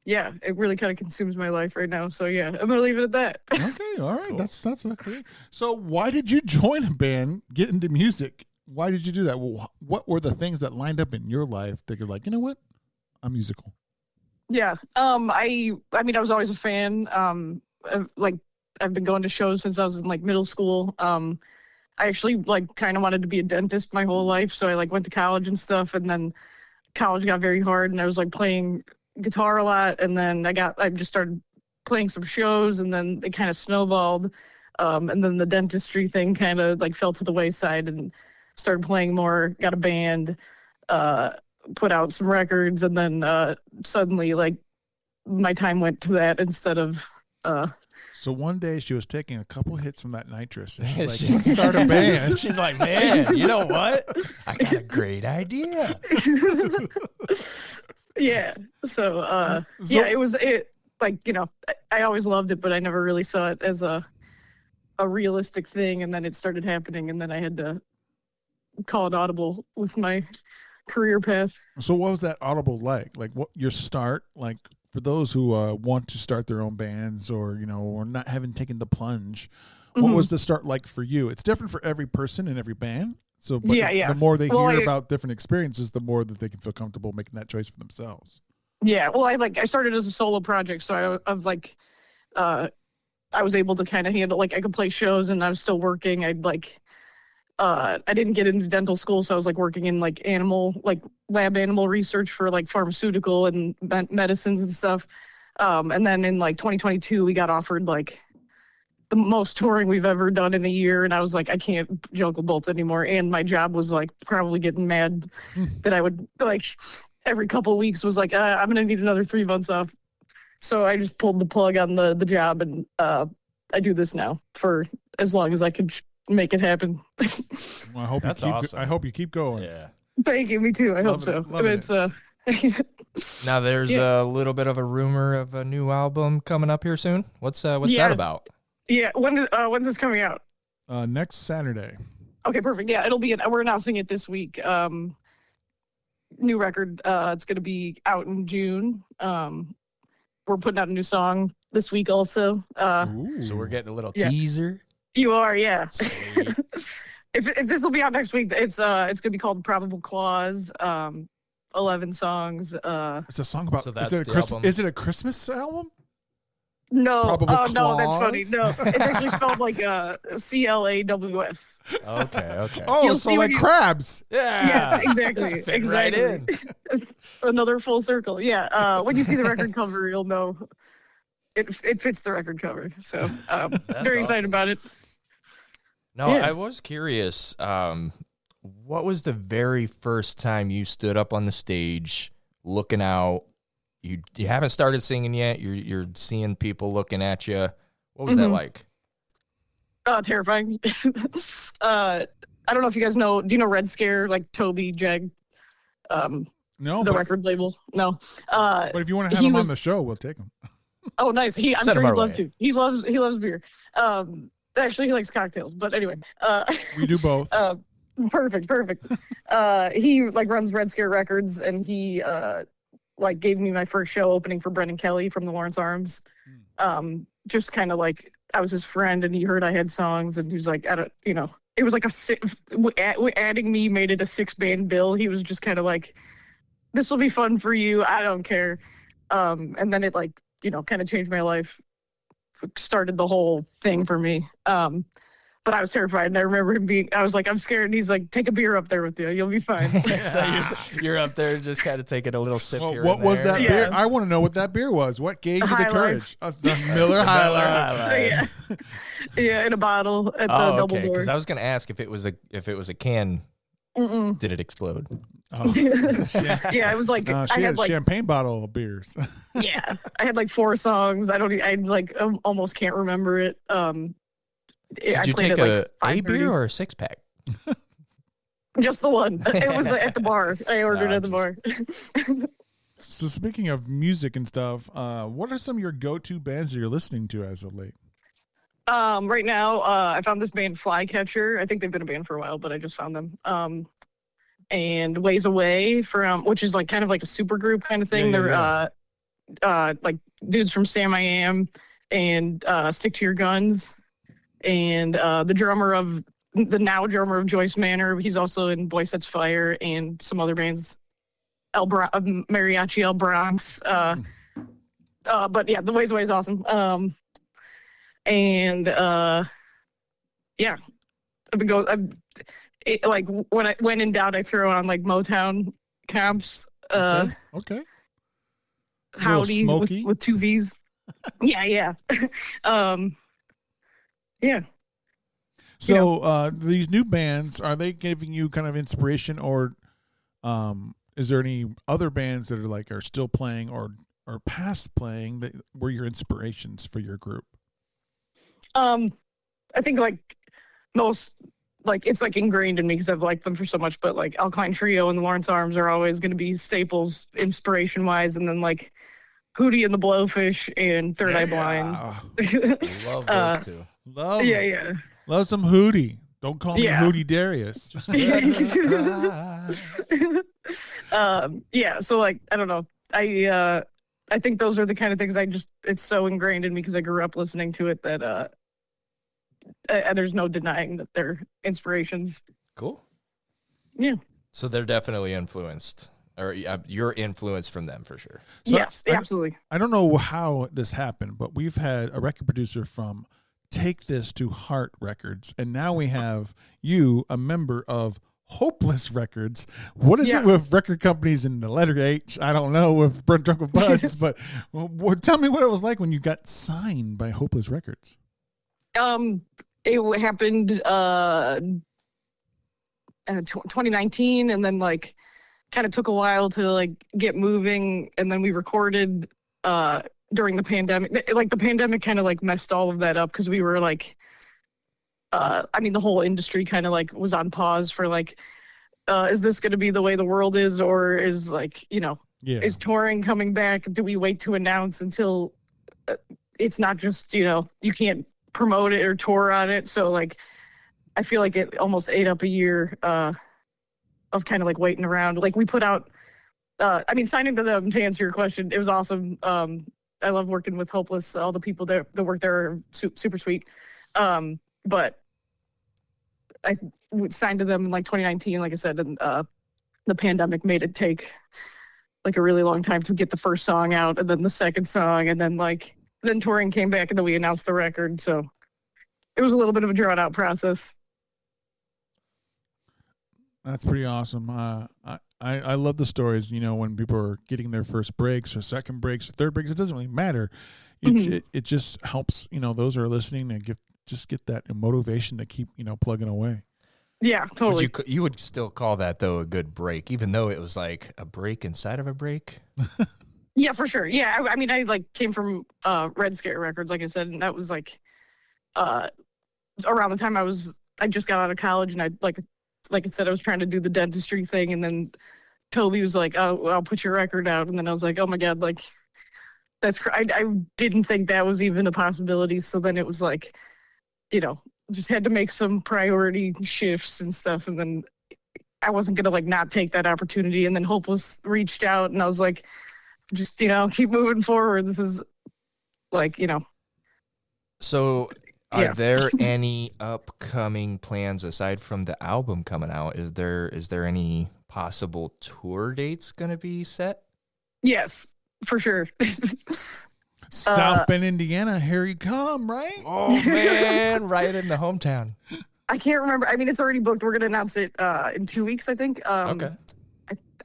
Yeah, it really kind of consumes my life right now. So yeah, I'm gonna leave it at that. Okay, all right. Cool. That's great. So, why did you join a band, get into music? Why did you do that? What were the things that lined up in your life that you're like, you know what, I'm musical? Yeah. I mean, I was always a fan. I've been going to shows since I was in like middle school. I actually like kind of wanted to be a dentist my whole life, so I like went to college and stuff, and then college got very hard, and I was like playing guitar a lot, and then I just started playing some shows, and then it kind of snowballed, and then the dentistry thing kind of like fell to the wayside, and started playing more, got a band, put out some records, and then suddenly like my time went to that instead of So one day she was taking a couple hits from that nitrous, and she's like, "Let's start a band." She's like, man, you know what? I got a great idea. Yeah. So yeah, it like, you know, I always loved it, but I never really saw it as a realistic thing, and then it started happening, and then I had to call it audible with my career path. So what was that audible like? Like what your start, like for those who want to start their own bands, or you know, or not having taken the plunge, what was the start like for you? It's different for every person and every band. So but the more they hear about different experiences, the more that they can feel comfortable making that choice for themselves. Yeah, well, I started as a solo project, so I was able to kind of handle, like, I could play shows and I was still working. I didn't get into dental school, so I was like working in like lab animal research for like pharmaceutical and medicines and stuff. And then in like 2022, we got offered like the most touring we've ever done in a year, and I was like, I can't juggle both anymore. And my job was like probably getting mad that I would like every couple of weeks was like, I'm gonna need another 3 months off. So I just pulled the plug on the job, and I do this now for as long as I could make it happen. Well, I hope awesome. I hope you keep going. Yeah. Thank you. Me too. I hope so. It's Now there's a little bit of a rumor of a new album coming up here soon. What's that about? Yeah. When's this coming out? Next Saturday. Okay, perfect. Yeah, we're announcing it this week. New record. It's gonna be out in June. We're putting out a new song this week also. So we're getting a little teaser. You are, yeah. Sweet. If this will be out next week, it's gonna be called Probable Clause. 11 songs. It's a song about. So that's is it a Christmas album? No. Probable no, that's funny. Clause? No, it's actually spelled like CLAWS. Okay. Oh, You'll so see like when crabs. Yeah. Yes, exactly. Fit right in. Another full circle. Yeah. When you see the record cover, you'll know it fits the record cover. So very excited about it. No, I was curious. What was the very first time you stood up on the stage looking out? You haven't started singing yet. You're seeing people looking at you. What was that like? Terrifying. I don't know if you guys know. Do you know Red Scare? Like Toby Jag. No, the record label. No. But if you want to have him on the show, we'll take him. Oh, nice. I'm Send sure him he'd our love way. to. He loves beer. Actually, he likes cocktails. But anyway. We do both. Perfect. He like runs Red Scare Records, and he like gave me my first show opening for Brendan Kelly from the Lawrence Arms. Just kind of like I was his friend, and he heard I had songs, and he was like, it was like adding me made it a 6-band bill. He was just kind of like, this will be fun for you. I don't care. And then it like, kind of changed my life, started the whole thing for me. But I was terrified, and I remember him I was like, I'm scared, and he's like, take a beer up there with you. You'll be fine. So you're up there just kind of taking a little sip here. What was that beer? Yeah. I want to know what that beer was. What gave you the High courage? The Miller High Life. Yeah, in a bottle at the double door. Because I was going to ask if it was a can. Did it explode? Oh. Yeah, it was like No, I she had had a like champagne bottle of beers. yeah, I had like 4 songs. I like almost can't remember it. Did you take a beer or a 6-pack? Just the one. It was at the bar. I ordered at the bar. So speaking of music and stuff, what are some of your go-to bands that you're listening to as of late? Right now, I found this band Flycatcher. I think they've been a band for a while, but I just found them. And Ways Away which is like kind of like a super group kind of thing. They're like dudes from Sam I Am and Stick to Your Guns. And the drummer of Joyce Manor, he's also in Boy Sets Fire and some other bands, Mariachi El Bronx. But yeah, the Ways Away is awesome. And yeah, like when in doubt, I throw on like Motown comps. Okay. Howdy Smokey. with 2 V's. Yeah. Yeah. So these new bands, are they giving you kind of inspiration, or is there any other bands that are still playing or or past playing that were your inspirations for your group? I think like most, like it's like ingrained in me because I've liked them for so much. But like Alkaline Trio and the Lawrence Arms are always going to be staples, inspiration wise. And then like Hootie and the Blowfish and Third Eye Blind. Love those two. Love, Yeah. love some Hootie. Don't call me Yeah. Hootie Darius. Yeah. So like, I don't know. I think those are the kind of things it's so ingrained in me because I grew up listening to it that there's no denying that they're inspirations. Cool. Yeah. So they're definitely influenced, or you're influenced from them for sure. So yes, absolutely. I don't know how this happened, but we've had a record producer from Take This to Heart Records, and now we have you, a member of Hopeless Records. What is it with record companies in the letter H? I don't know, with Burnt Drunk with Buds, but tell me what it was like when you got signed by Hopeless Records. It happened 2019, and then like kind of took a while to like get moving, and then we recorded during the pandemic. Like the pandemic kind of like messed all of that up because we were like I mean the whole industry kind of like was on pause for like is this going to be the way the world is, or is like, you know, is touring coming back? Do we wait to announce until it's not just, you know, you can't promote it or tour on it? So like I feel like it almost ate up a year of kind of like waiting around. Like we put out I mean, signing to them, to answer your question, it was awesome. I love working with Hopeless. All the people that work there are super sweet. But I signed to them in like 2019, like I said, and the pandemic made it take like a really long time to get the first song out, and then the second song, and then touring came back, and then we announced the record. So it was a little bit of a drawn out process. That's pretty awesome. I love the stories, you know, when people are getting their first breaks or second breaks or third breaks. It doesn't really matter. It just helps, you know, those who are listening and get that motivation to keep, you know, plugging away. Yeah, totally. You would still call that, though, a good break, even though it was like a break inside of a break? Yeah, for sure. Yeah, I mean, I like came from Red Scare Records, like I said, and that was like around the time I just got out of college, and I like I said, I was trying to do the dentistry thing, and then Toby was like, "Oh, I'll put your record out," and then I was like, "Oh my god, like that's I didn't think that was even a possibility." So then it was like, you know, just had to make some priority shifts and stuff, and then I wasn't gonna like not take that opportunity. And then Hopeless reached out, and I was like, just, you know, keep moving forward. This is like, you know. So are there any upcoming plans aside from the album coming out? Is there any possible tour dates going to be set? Yes, for sure. South Bend, Indiana, here you come, right? Oh, man, right in the hometown. I can't remember. I mean, it's already booked. We're going to announce it in 2 weeks, I think. Okay.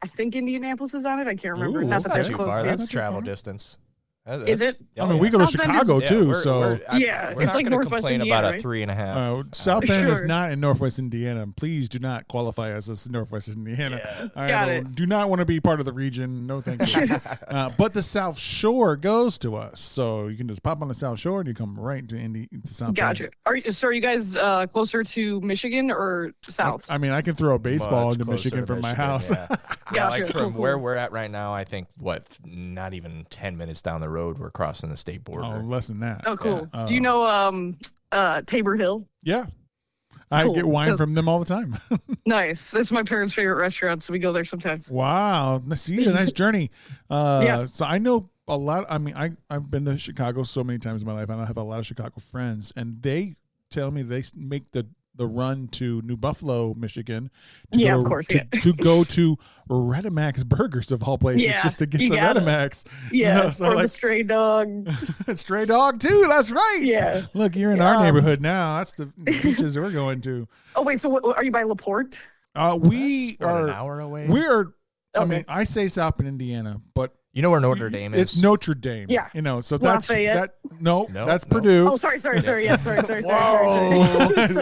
I think Indianapolis is on it. I can't remember. Ooh, Not that okay. that's Too close far. to That's it. travel distance. Is it? I mean, we go to South Bend Chicago is- too, we're so not it's like going to Northwest complain Indiana, about right? a 3.5. South Bend is Sure. not in Northwest Indiana. Please do not qualify us as Northwest Indiana. I Got it. do not want to be part of the region. No, thank you. But the South Shore goes to us, so you can just pop on the South Shore and you come right to South Gotcha. Bend. So are you guys closer to Michigan or south? I mean, I can throw a baseball Much into closer Michigan to from my Michigan, house. Yeah, Gotcha. like from Cool. where we're at right now, I think, not even 10 minutes down the road, we're crossing the state border. Oh, less than that. Oh, cool. Yeah. Do you know Tabor Hill? Yeah. I Cool. get wine from them all the time. Nice. It's my parents' favorite restaurant, so we go there sometimes. Wow. See, a nice journey. Yeah. So I know a lot. I mean, I've been to Chicago so many times in my life. I have a lot of Chicago friends, and they tell me they make the run to New Buffalo, Michigan. Yeah, of course, To go to Redemax Burgers of all places, Yeah, just to get you to got it. Redemax. Yeah, You know, so or the like, stray dog. Stray Dog too. That's right. Yeah. Look, you're in our neighborhood now. That's the beaches we're going to. Oh wait, so what, are you by LaPorte? We That's, what, are an hour away. We're. I Okay. mean, I say South Bend, Indiana, but You know where Notre Dame is? It's Notre Dame. Yeah. You know, so that's Lafayette. No, that's no. Purdue. Oh, sorry. Yeah, sorry.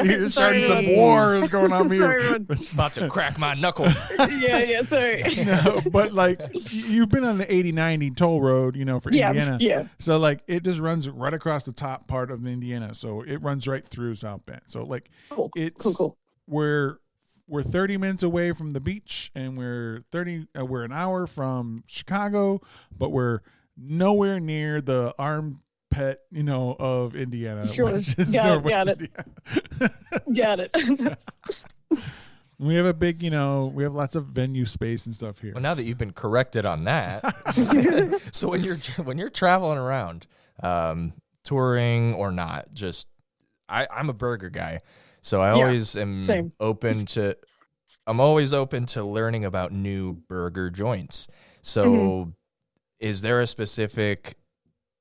You're starting some wars going on here. Sorry, everyone. About to crack my knuckles. Yeah, sorry. No, but like you've been on the 80-90 toll road, you know, for Indiana. Yeah. So like it just runs right across the top part of Indiana. So it runs right through South Bend. So like it's Cool. We're 30 minutes away from the beach, and we're an hour from Chicago, but we're nowhere near the armpit, you know, of Indiana. Sure. Which is Got Northwest it. Got it. We have a big, you know, we have lots of venue space and stuff here. Well, now that you've been corrected on that, so when you're traveling around, touring or not, just I'm a burger guy, so I always am open to. I'm always open to learning about new burger joints. So, is there a specific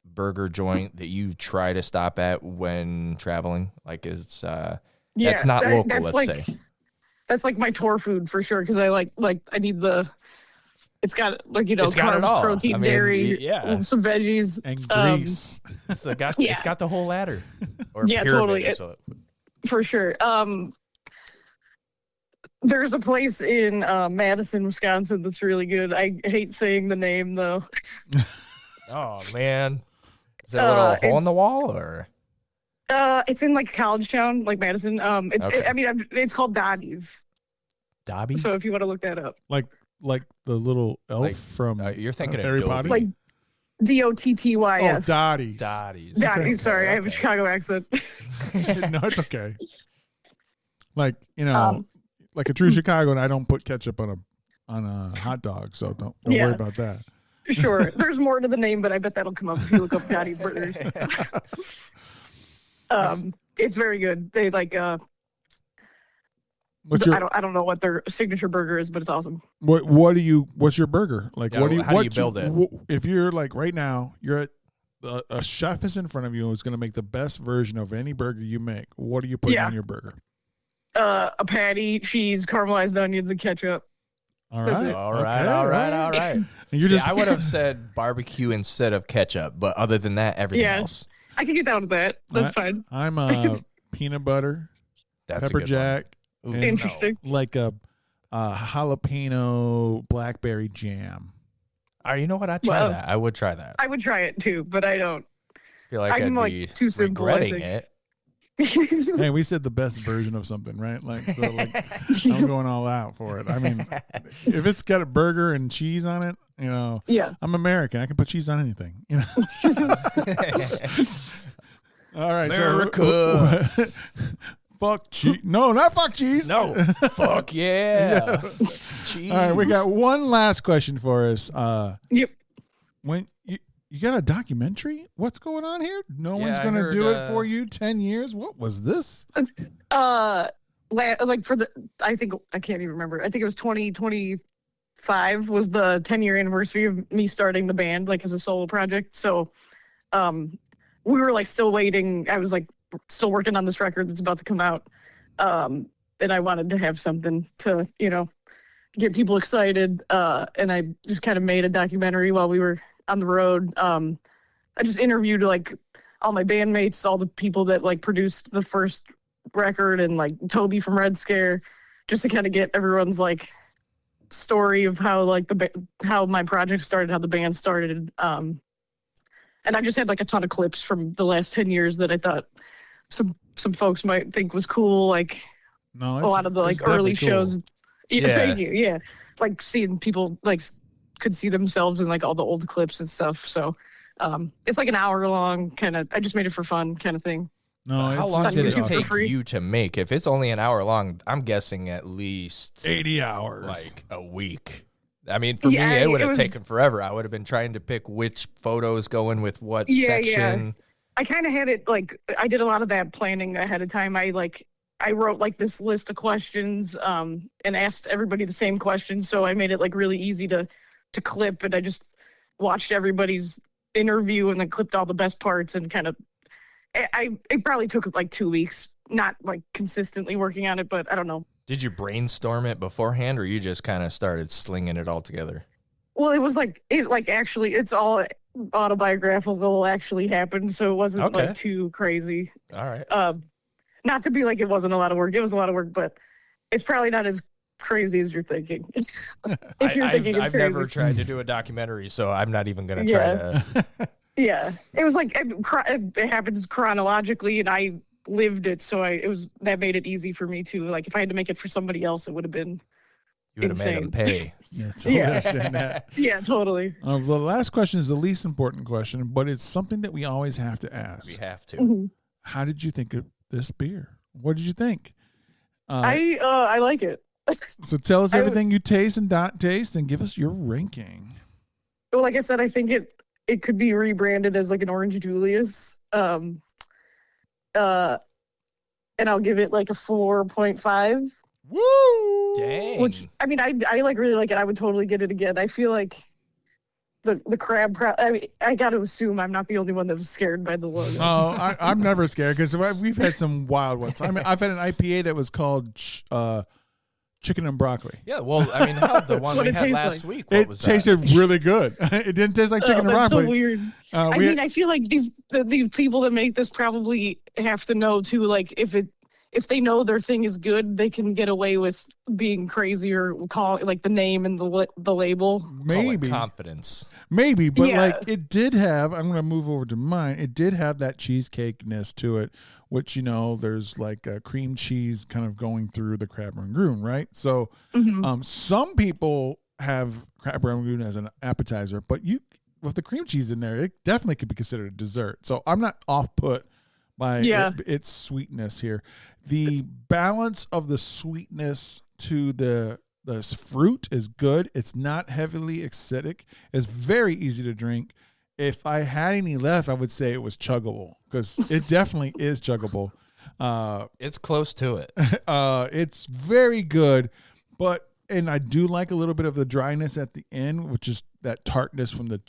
burger joint that you try to stop at when traveling? Like, it's that's not local. That's let's say. That's like my tour food for sure, because I like I need it's got like, you know, It's got it carbs, all. protein, I mean, dairy, yeah. some veggies And grease. It's got the whole ladder. Or Yeah, pyramid, totally. so- for sure. There's a place in Madison, Wisconsin that's really good. I hate saying the name though. Oh man, is that a little hole in the wall or? It's in like college town, like Madison. Okay. It's called Dottie's. Dobby? So if you want to look that up, like the little elf Like, from you're thinking of Harry Dobby. Potter. like Dottys. Oh, Dottie's. Dottie's. Dottie's. Sorry, I have a Okay. Chicago accent. No, it's okay. Like, you know, like a true Chicagoan, I don't put ketchup on a hot dog, so don't Yeah. worry about that. Sure, there's more to the name, but I bet that'll come up if you look up Dottie's Burgers. It's very good. They like What's your I don't know what their signature burger is, but it's awesome. what's your burger? Like, Yeah, what do you how do you build it? If you're like right now, you're at a chef is in front of you who's going to make the best version of any burger you make. What do you put on your burger? A patty, cheese, caramelized onions, and ketchup. All That's right. it. All right, Okay, all right. And you're See, just I would have said barbecue instead of ketchup, but other than that, everything Yeah. else. I can get down with that. That's fine. I'm peanut butter, That's pepper a good jack, one. Ooh, and Interesting. like a jalapeno blackberry jam. No. You know what? I'd try Wow. that. I would try that. I I would try it too, but I don't. feel like I'm I'd like be too simple, I regretting think. it. Hey, we said the best version of something, right? Like, so like I'm going all out for it. I mean, if it's got a burger and cheese on it, you know, Yeah. I'm American. I can put cheese on anything, you know. All right, America. so fuck cheese. No, not fuck cheese. No. Fuck yeah. Cheese. All right, we got one last question for us. Yep. When you got a documentary? What's going on here? No Yeah, one's I going to heard, do it for you. 10 years. What was this? Like for I think I can't even remember. I think it was 2025 was the 10-year anniversary of me starting the band, like as a solo project. So, we were like still waiting. I was like still working on this record that's about to come out. And I wanted to have something to, you know, get people excited. And I just kind of made a documentary while we were on the road. I just interviewed like all my bandmates, all the people that like produced the first record, and like Toby from Red Scare, just to kind of get everyone's like story of how like how my project started, how the band started. And I just had like a ton of clips from the last 10 years that I thought some folks might think was cool, like No, a lot of the it's like early definitely cool. shows. Yeah, Yeah. thank you. Yeah, like seeing people like could see themselves in like all the old clips and stuff. So it's like an hour long kind of. I just made it for fun kind of thing. No, How it's long on did it YouTube for take free. you to make? If it's only an hour long, I'm guessing at least 80 hours. like a week. I mean, for Yeah, me, it would it have was- taken forever. I would have been trying to pick which photos go in with what Yeah, section. I kind of had it like I did a lot of that planning ahead of time. I wrote like this list of questions and asked everybody the same questions, so I made it like really easy to clip, and I just watched everybody's interview and then clipped all the best parts and kind of it probably took like 2 weeks, not like consistently working on it, but I don't know. Did you brainstorm it beforehand, or you just kind of started slinging it all together? Well, it was like actually, it's all autobiographical. Actually happened, so it wasn't Okay. like too crazy. All right. Not to be like it wasn't a lot of work. It was a lot of work, but it's probably not as crazy as you're thinking. If you're thinking it's I've crazy. never tried to do a documentary, so I'm not even going to try to. Yeah, it was like it happens chronologically, and I lived it, so that made it easy for me too. Like if I had to make it for somebody else, it would have been You would have made them insane. pay. Yeah, totally Yeah. understand that. Yeah, totally. The last question is the least important question, but it's something that we always have to ask. We have to. Mhm. How did you think of this beer? What did you think? I like it. So tell us I- everything you taste and don't taste, and give us your ranking. Well, like I said, I think it could be rebranded as like an Orange Julius. And I'll give it like a 4.5. Woo! Dang. Which I mean, I like really like it. I would totally get it again. I feel like the crab. I mean, I got to assume I'm not the only one that was scared by the logo. Oh, I'm never scared because we've had some wild ones. I mean, I've had an IPA that was called chicken and broccoli. Yeah, well, I mean, how the one What we it had tastes last like. week, what It was tasted really good. It didn't taste like chicken and That's so broccoli. weird. I mean, I feel like these people that make this probably have to know too. Like, if they know their thing is good, they can get away with being crazy or call it like the name and the label. maybe, confidence. maybe, but Yeah. like it did have. I'm gonna move over to mine. It did have that cheesecake-ness to it, which there's like a cream cheese kind of going through the crab rangoon, right? So, Mhm. some people have crab rangoon as an appetizer, but with the cream cheese in there, it definitely could be considered a dessert. So I'm not off put by its sweetness here. The balance of the sweetness to the fruit is good. It's not heavily acidic. It's very easy to drink. If I had any left, I would say it was chuggable because it definitely is chuggable. It's close to it. It's very good, and I do like a little bit of the dryness at the end, which is that tartness from the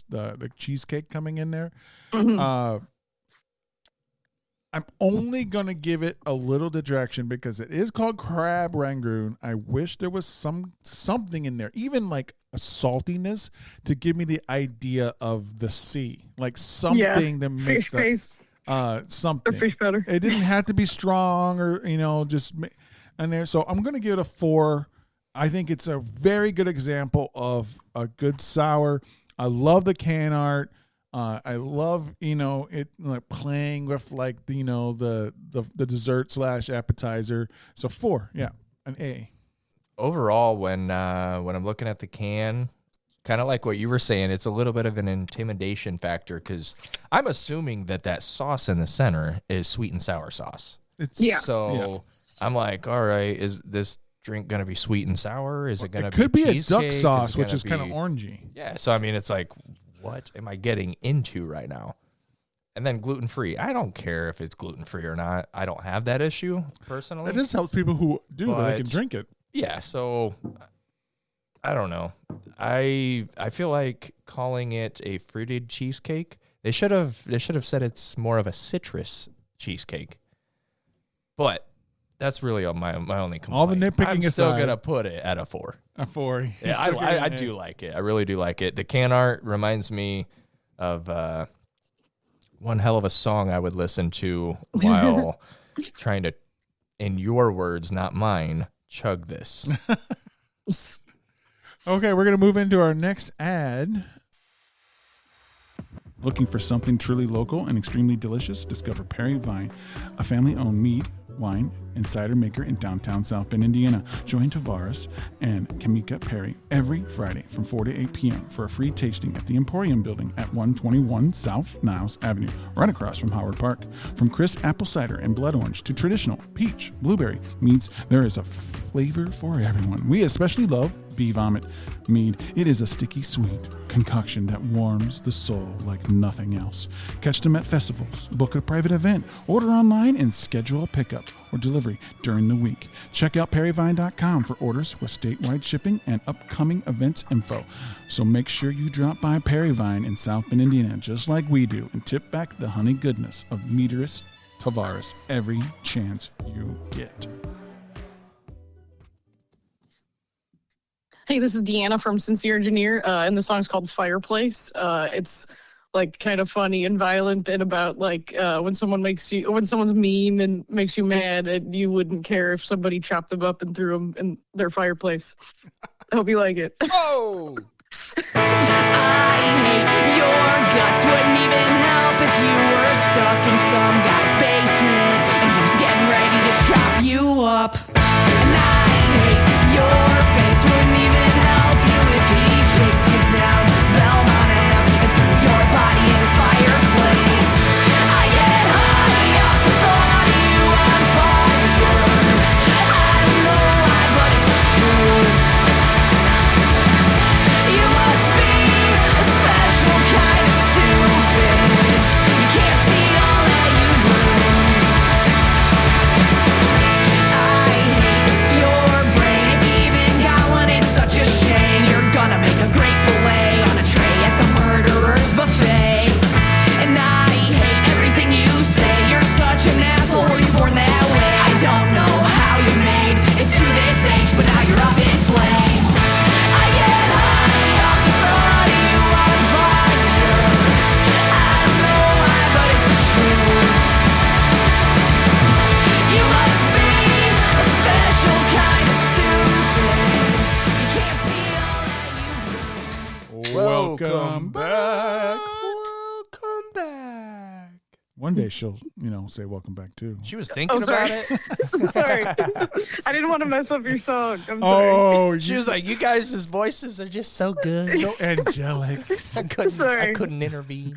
the cheesecake coming in there. Mhm. I'm only going to give it a little detraction because it is called crab rangoon. I wish there was something in there, even like a saltiness to give me the idea of the sea, like something that makes Fish paste something. or fish powder. It didn't have to be strong or, just in there. So I'm going to give it a 4. I think it's a very good example of a good sour. I love the can art. I love, it like playing with like the dessert / appetizer. So 4, yeah, an A. Overall, when I'm looking at the can, kind of like what you were saying, it's a little bit of an intimidation factor because I'm assuming that sauce in the center is sweet and sour sauce. So I'm like, all right, is this drink gonna be sweet and sour? Is it gonna be It could be a cheesecake? duck Is sauce, it which gonna is kind of be- orangey. Yeah, so I mean, it's like, what am I getting into right now? And then gluten-free. I don't care if it's gluten-free or not. I don't have that issue personally. It just helps people who do that they can But- drink it. Yeah, so I don't know. I feel like calling it a fruited cheesecake. They should have said it's more of a citrus cheesecake. But that's really my only complaint. All the nitpicking I'm still aside. gonna put it at a 4. A 4. Yeah, I do like it. I really do like it. The can art reminds me of one hell of a song I would listen to while trying to, in your words, not mine, chug this. Okay, we're going to move into our next ad. Looking for something truly local and extremely delicious? Discover Perry Vine, a family-owned mead, wine, and cider maker in downtown South Bend, Indiana. Join Tavares and Kamika Perry every Friday from 4 to 8 p.m. for a free tasting at the Emporium Building at 121 South Niles Avenue, right across from Howard Park. From crisp apple cider and blood orange to traditional peach, blueberry meads, there is a flavor for everyone. We especially love Bee Vomit mead. It is a sticky sweet concoction that warms the soul like nothing else. Catch them at festivals, book a private event, order online, and schedule a pickup or delivery during the week. Check out perryvine.com for orders with statewide shipping and upcoming events info. So make sure you drop by Perryvine in South Bend, Indiana, just like we do, and tip back the honey goodness of meaderist Tavares every chance you get. Hey, this is Deanna from Sincere Engineer, and the song's called Fireplace. It's like kind of funny and violent, and about like when someone's mean and makes you mad, and you wouldn't care if somebody chopped them up and threw them in their fireplace. I hope you like it. Oh, I hate your guts. Wouldn't even help if you were stuck in some guy's basement and he was getting ready to chop you up. And I hate your face. Wouldn't even help you if he chased you down Belmont Ave and threw your body in his fireplace. I get high off the thought of you on fire. I don't know why, but it's true. You must be a special kind of stupid. You can't see all that you've ruined. I hate your brain. If you even got one, it's such a shame. You're gonna make a great fillet on a tray at the murderer's buffet. And I hate everything you say. You're such an asshole. Were you born that way? I don't know how you made it to this age, but now you're up in flames. I get high off the thought of you on fire. I don't know why, but it's true. You must be a special kind of stupid. You can't see all that you've ruined. Welcome back. welcome back. One day she'll, say welcome back too. She was thinking Oh, sorry. about it. Sorry. I didn't want to mess up your song. I'm sorry. Oh, She was like, "You guys' voices are just so good. so angelic. I Sorry. couldn't intervene."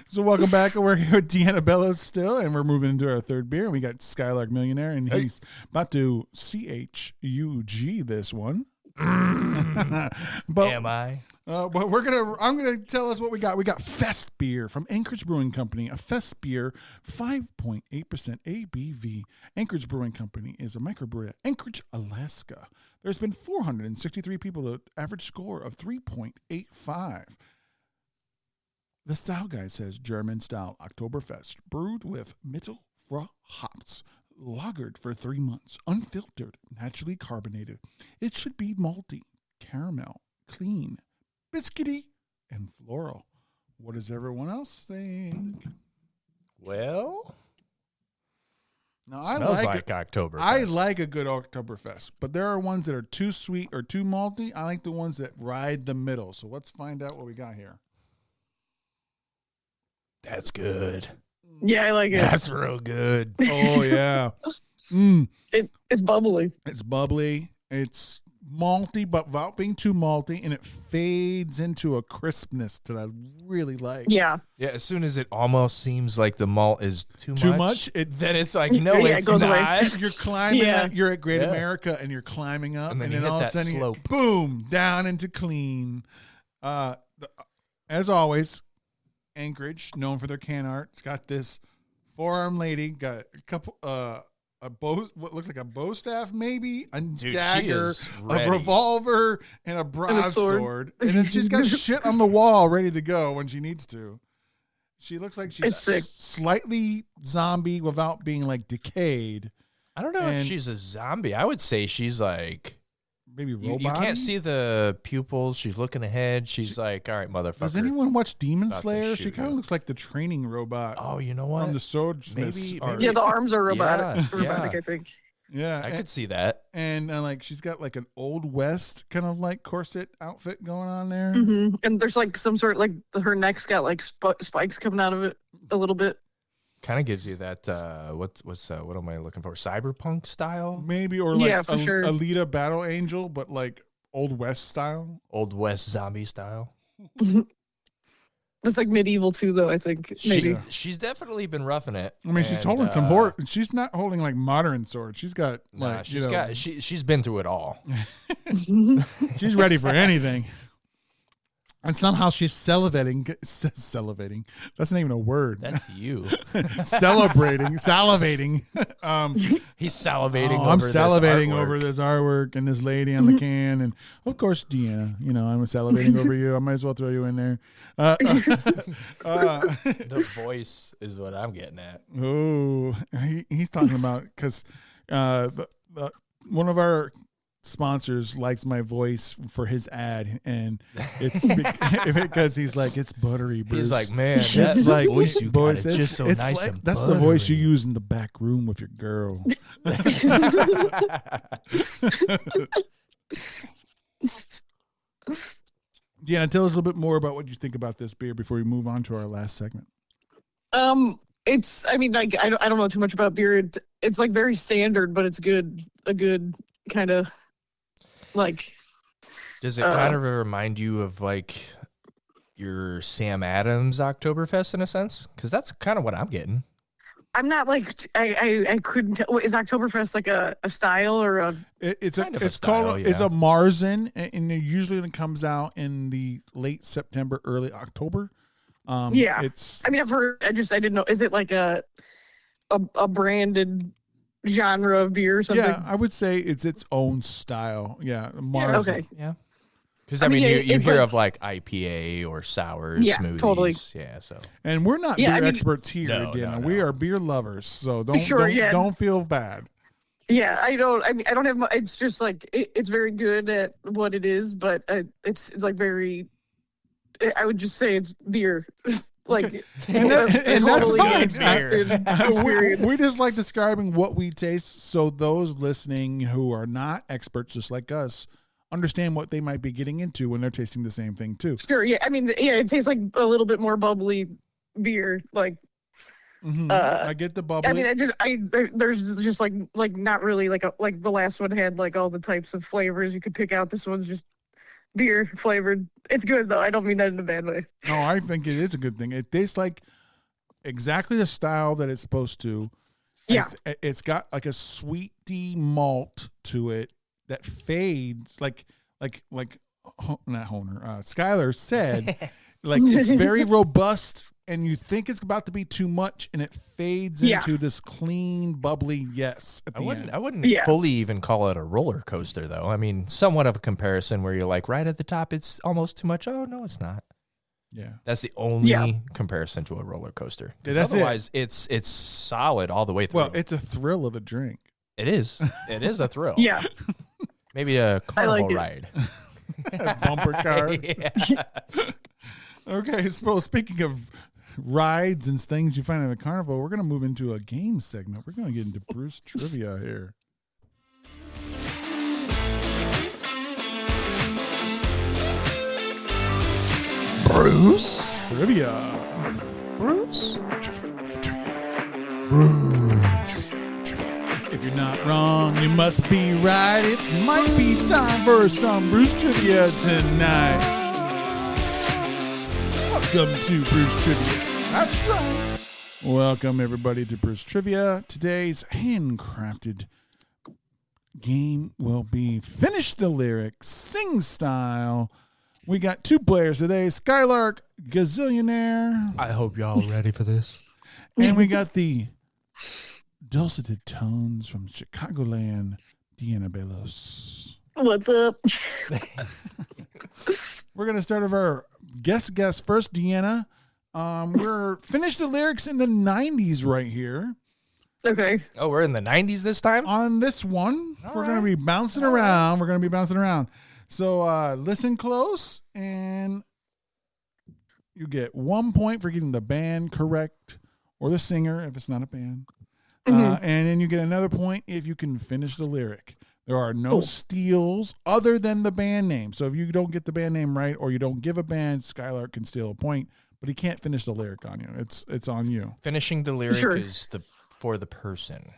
So welcome back. We're here with Deanna Belos still, and we're moving into our third beer. We got Skylark Millionaire, and he's about to CHUG this one. But Am I? But I'm gonna tell us what we got. We got Fest beer from Anchorage Brewing Company. A Fest beer, 5.8% ABV. Anchorage Brewing Company is a microbrewery at Anchorage, Alaska. There's been 463 people, an average score of 3.85. The style guide says German style Oktoberfest, brewed with Mittelfrüh hops, lagered for 3 months, unfiltered, naturally carbonated. It should be malty, caramel, clean, biscuity, and floral. What does everyone else think? Well, Now, smells like October. I like a good Oktoberfest, but there are ones that are too sweet or too malty. I like the ones that ride the middle. So let's find out what we got here. That's good. Yeah, I like it. That's real good. Oh yeah, It's bubbly. it's bubbly. It's malty, but without being too malty, and it fades into a crispness that I really like. Yeah. Yeah, as soon as it almost seems like the malt is too Too much, much? then it's like, no, Yeah, it it's goes away. not. You're climbing. Yeah. You're at Great Yeah. America, and you're climbing up, And and then then you all hit of a that sudden, slope. boom, down into clean. As always, Anchorage, known for their can art. It's got this forearm lady, got a couple, a bow, what looks like a bow staff, maybe a Dude, she dagger, is a ready. revolver, and a sword. broadsword, and then she's got shit on the wall ready to go when she needs to. She looks like she's It's sick. slightly zombie without being like decayed. I don't know And- if she's a zombie. I would say she's like, Maybe you robot. can't see the pupils. She's looking ahead. She's like, all right, motherfucker. Does anyone watch Demon About to Slayer? She shoot kind of you. looks like the training robot Oh, you know what? from the Swordsmiths. Maybe- art. Yeah, the arms are robotic. Yeah, robotic, yeah. I think. Yeah, I and, could see that. and like she's got like an old west kind of like corset outfit going on there. Hmm. And there's like some sort like her neck's got like spikes coming out of it a little bit. Kind of gives you that. What am I looking for? Cyberpunk style, Maybe or like Yeah, for sure. Alita Battle Angel, but like old west style. Old West zombie style. It's like medieval too, though. I think maybe. She's definitely been roughing it. I mean, she's And, holding some more. She's not holding like modern swords. She's got Nah, like she's been through it all. she's ready for anything. And somehow she's salivating. That's not even a word. That's you. Salivating. He's salivating. I'm over salivating this over artwork. this artwork and this lady on the can, and of course Deanna. I'm salivating over you. I might as well throw you in there. The voice is what I'm getting at. Oh, he's talking about because one of our sponsors likes my voice for his ad, and it's because he's like, it's buttery, Bruce. He's like, man, It's that like, voice you got boys, is just so nice like, and that's the voice you buttery. use in the back room with your girl. Yeah, tell us a little bit more about what you think about this beer before we move on to our last segment. It's, I mean, like, I don't know too much about beer. It's like very standard, but it's good. A good kind of like. Does it kind of remind you of like your Sam Adams Oktoberfest in a sense? Because that's kind of what I'm getting. I'm not like I couldn't tell. Is Oktoberfest like a style or a? It's Kind of a it's style, called it's yeah. a Marzen, and it usually comes out in the late September, early October. Yeah. It's I mean, I've heard. I didn't know. Is it like a branded genre of beer or something? yeah, I would say it's its own style. Yeah, Marzen. Okay. Yeah. Because I I mean, mean, you it's hear like- of like IPA or sours, Yeah, smoothies. totally. Yeah, so And we're not Yeah, beer I mean- experts here, No, Deanna. no, We no. are beer lovers, so don't Sure, yeah. don't feel bad. Yeah, I don't. I mean, I don't have. It's just like it's very good at what it is, but it's like very. I would just say it's beer. Like, And that's- and that's totally fine. expected experience. We just like describing what we taste, so those listening who are not experts, just like us, understand what they might be getting into when they're tasting the same thing too. Sure. Yeah. I mean, yeah, it tastes like a little bit more bubbly beer. Like, I get the bubbly. I mean, there's just like not really like like the last one had like all the types of flavors you could pick out. This one's just beer flavored. It's good though. I don't mean that in a bad way. No, I think it is a good thing. It tastes like exactly the style that it's supposed to. Yeah. It's got like a sweety malt to it that fades not Honer. Skylar said, like it's very robust, and you think it's about to be too much, and it fades Yeah. into this clean, bubbly yes at the end. I wouldn't Yeah. fully even call it a roller coaster, though. I mean, somewhat of a comparison where you're like, right at the top, it's almost too much. Oh, no, it's not. Yeah. That's the only Yeah. comparison to a roller coaster. 'Cause Yeah, that's it. otherwise, it's solid all the way through. Well, it's a thrill of a drink. It is. It is a thrill. Yeah. Maybe a carnival it. ride. A bumper car. Yeah. Okay, so speaking of rides and things you find at a carnival, we're going to move into a game segment. We're going to get into Bruce Trivia here. Bruce? Trivia. Bruce? If you're not wrong, you must be right. It might be time for some Bruce Trivia tonight. Welcome to Bruce Trivia. That's right. Welcome, everybody, to Bruce Trivia. Today's handcrafted game will be Finish the Lyric, Sing Style. We got two players today, Skylark Gazillionaire, I hope y'all ready for this. and we got the dulcet tones from Chicagoland, Deanna Belos. What's up? We're going to start with our guest first, Deanna. We're Finish the Lyrics in the 90s right here. Okay. Oh, we're in the 90s this time? On this one, All we're going to be bouncing around. We're going to be bouncing around. So listen close, and you get 1 point for getting the band correct, or the singer if it's not a band. And then you get another point if you can finish the lyric. There are no steals other than the band name. So if you don't get the band name right, or you don't give a band, Skylark can steal a point, but he can't finish the lyric on you. It's on you. Finishing the lyric Sure. is for the person.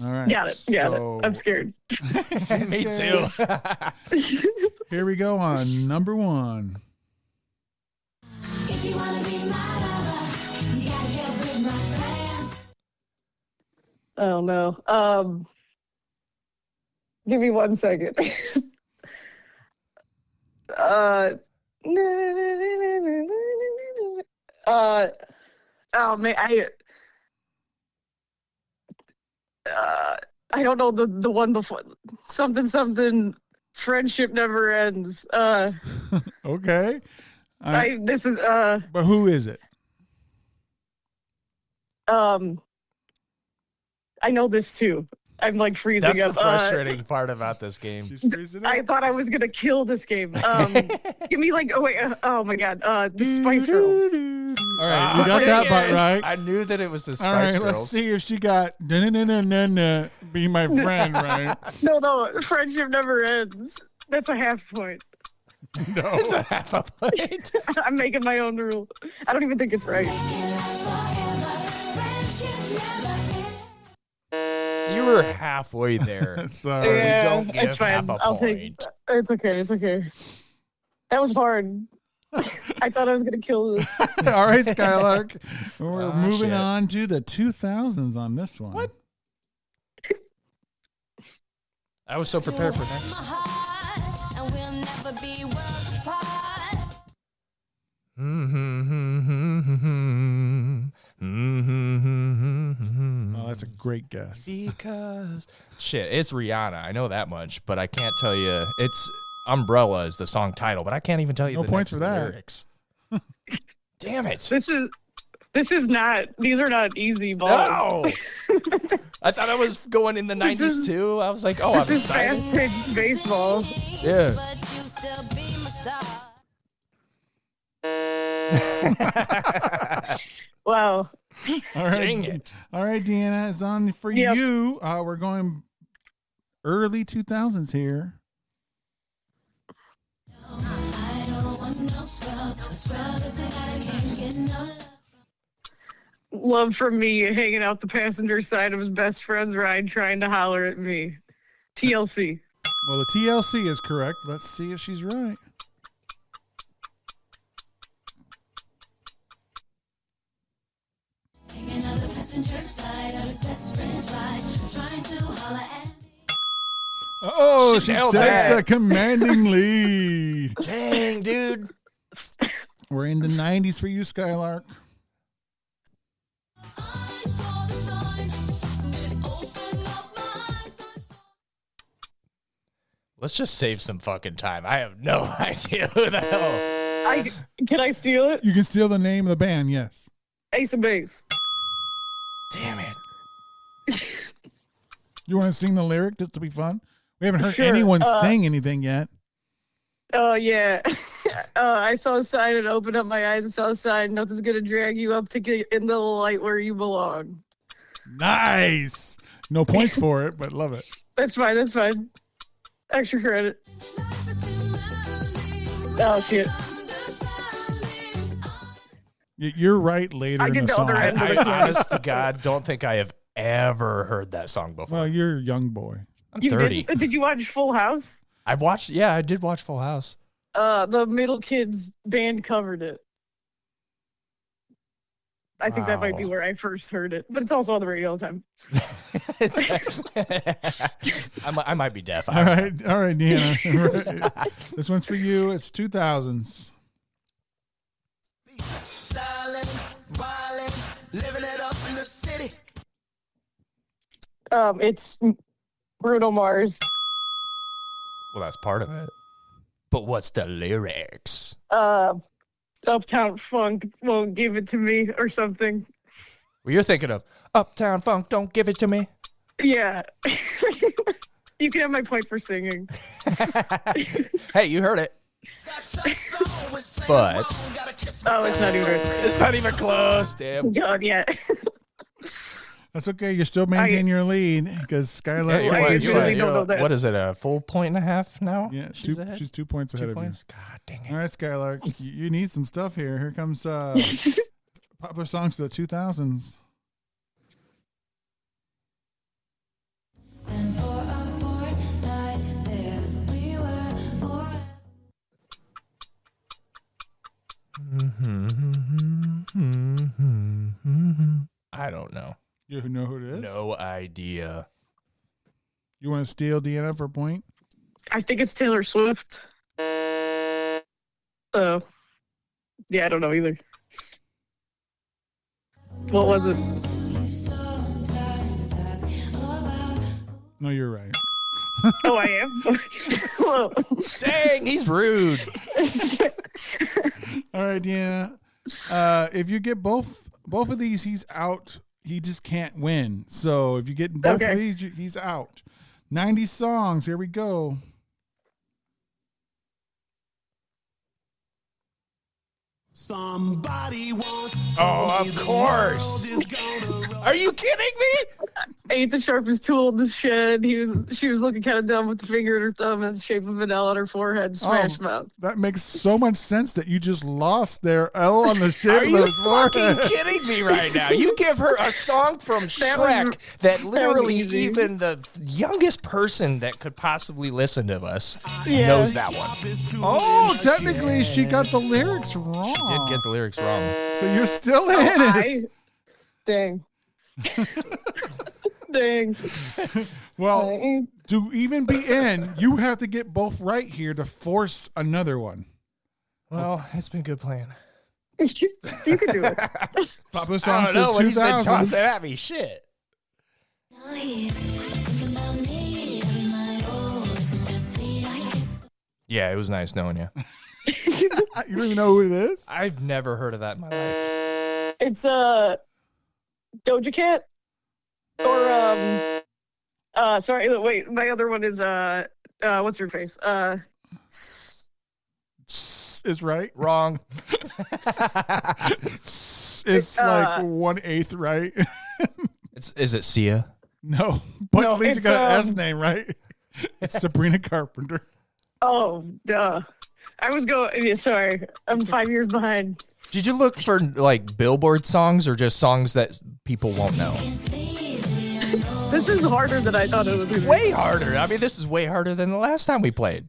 All right. Got it. Got So it. I'm scared. Me too. Here we go on number one. If you wanna be my lover, you gotta help with my plans. Oh no. Give me 1 second. Oh man, I don't know the one before. Something. Friendship never ends. Okay. This is But who is it? I know this too. I'm like freezing That's up. the frustrating part about this game. She's freezing up. I thought I was gonna kill this game. Give me like, oh wait, oh my god, the Spice Girls. All right, you got that part right. I knew that it was the Spice All right, Girls. let's see if she got "Na-na-na-na-na-na, be my friend," right? No, friendship never ends. That's a half point. No. It's a half a point. I'm making my own rule. I don't even think it's right. You were halfway there. Sorry. Yeah, don't give it's fine. half a I'll take. point. It's okay. It's okay. That was hard. I thought I was gonna kill this. All right, Skylark. We're Oh, moving shit. on to the 2000s on this one. What? I was so prepared for that. Oh, that's a great guess. Because shit, it's Rihanna. I know that much, but I can't tell you. It's Umbrella is the song title, but I can't even tell you No the points next for that. lyrics. Damn it! This is not. These are not easy balls. No, I thought I was going in the This 90s is- too. I was like, oh, This I'm is excited. fast-paced baseball. Yeah. Wow. All right, Dang it. All right, Deanna, it's on for Yep. you. We're going early 2000s here. Love from me hanging out the passenger side of his best friend's ride trying to holler at me. TLC. Well, the TLC is correct. Let's see if she's right. Oh, She she nailed takes that. a commanding lead. Dang, dude. We're in the 90s for you, Skylark. Let's just save some fucking time. I have no idea who the hell. Can I steal it? You can steal the name of the band, yes. Ace of Base. Damn it. You want to sing the lyric just to be fun? We haven't heard Sure, anyone sing anything yet. Oh, yeah. I saw a sign and opened up my eyes and saw a sign. Nothing's going to drag you up to get in the light where you belong. Nice. No points for it, but love it. That's fine. That's fine. Extra credit. Oh, shit. You're right later I in get the the song. other end. I honest to God don't think I have ever heard that song before. Well, you're a young boy. I'm You 30. did you watch Full House? I did watch Full House. The Middle Kids band covered it. I think that might be Wow. where I first heard it, but it's also on the radio all the time. I might be deaf. All right, Deanna. This one's for you. It's 2000s. Styling, wildin', living it up in the city. It's Bruno Mars. Well, that's part of it. But what's the lyrics? Uptown Funk won't give it to me or something. Well, you're thinking of Uptown Funk, don't give it to me. Yeah. You can have my point for singing. Hey, you heard it. But Oh, it's not even. it's not even close, damn. God, yeah. That's okay. You still maintain your lead because Skylar. Yeah, I what- usually don't know that. What is it, a full point and a half now? Yeah, she's ahead? she's 2 points ahead 2 of you. points? God dang it. All right, Skylar, you need some stuff here. Here comes popular songs of the 2000s. And for a fortnight there we were forever. I don't know. You know who it is? No idea. You want to steal Deanna for a point? I think it's Taylor Swift. Oh. Yeah, I don't know either. What was it? No, you're right. Oh, I am? Well, Dang, he's rude. All right, Deanna. If you get both of these, he's out he just can't win. So if you get both of Okay. these, he's out. 90 songs. Here we go. Somebody once Oh, of course. Are you kidding me? Ain't the sharpest tool in the shed. She was looking kind of dumb with the finger and her thumb in the shape of an L on her forehead. Smash mouth. That makes so much sense that you just lost their L on the shape Are of you his fucking forehead. kidding me right now? You give her a song from Shrek that literally easy. even the youngest person that could possibly listen to us Yeah. knows that one. Oh, technically, she got the lyrics wrong. Did get the lyrics wrong. So you're still in it. Dang. Dang. Well, to even be in, you have to get both right here to force another one. Well, it's been good playing. You can do it. Popular I song don't know for what he's been tossing 2000s. at me. Shit. Now he's thinking about me every night. Oh, isn't that sweet? I guess. Yeah, it was nice knowing you. You don't even know who it is? I've never heard of that in my life. It's Doja Cat or sorry, wait, my other one is what's her face? Is right. Wrong. It's like 1/8 right. Is it Sia? No, but No, at least you it's, got an S name right. It's Sabrina Carpenter. Oh, duh. I was going. Yeah, sorry, I'm 5 years behind. Did you look for like Billboard songs or just songs that people won't know? This is harder than I thought it was. Way harder. I mean, this is way harder than the last time we played.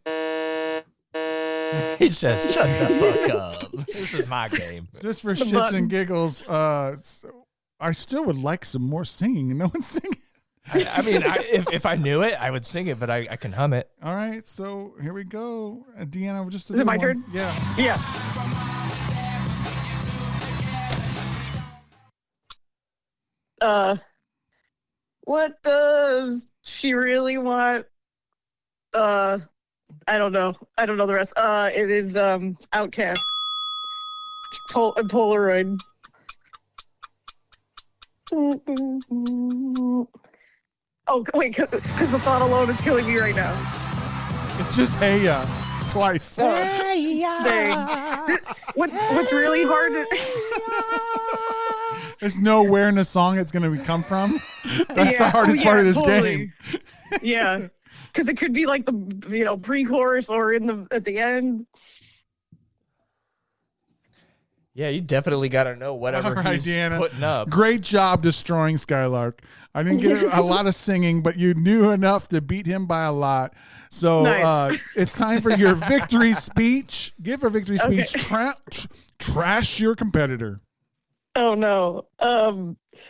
He says, "Shut the fuck up. This is my game." Just for shits button. and giggles, I still would like some more singing. No one's singing. I mean, if I knew it, I would sing it, but I can hum it. All right, so here we go. Deanna, just to Is it do my one. turn? Yeah. Yeah. What does she really want? I don't know. I don't know the rest. It is Outcast. Polaroid. Oh wait, because the thought alone is killing me right now. It's just hey ya twice. Dang. What's really hard? There's nowhere in the song it's going to come from. That's the hardest part of this game. Yeah, because it could be like the pre-chorus or at the end. Yeah, you definitely got to know whatever All right, he's Deanna. putting up. Great job destroying Skylark. I didn't get a lot of singing, but you knew enough to beat him by a lot. So Nice. it's time for your victory speech. Give a victory Okay. speech. Trash your competitor. Oh no.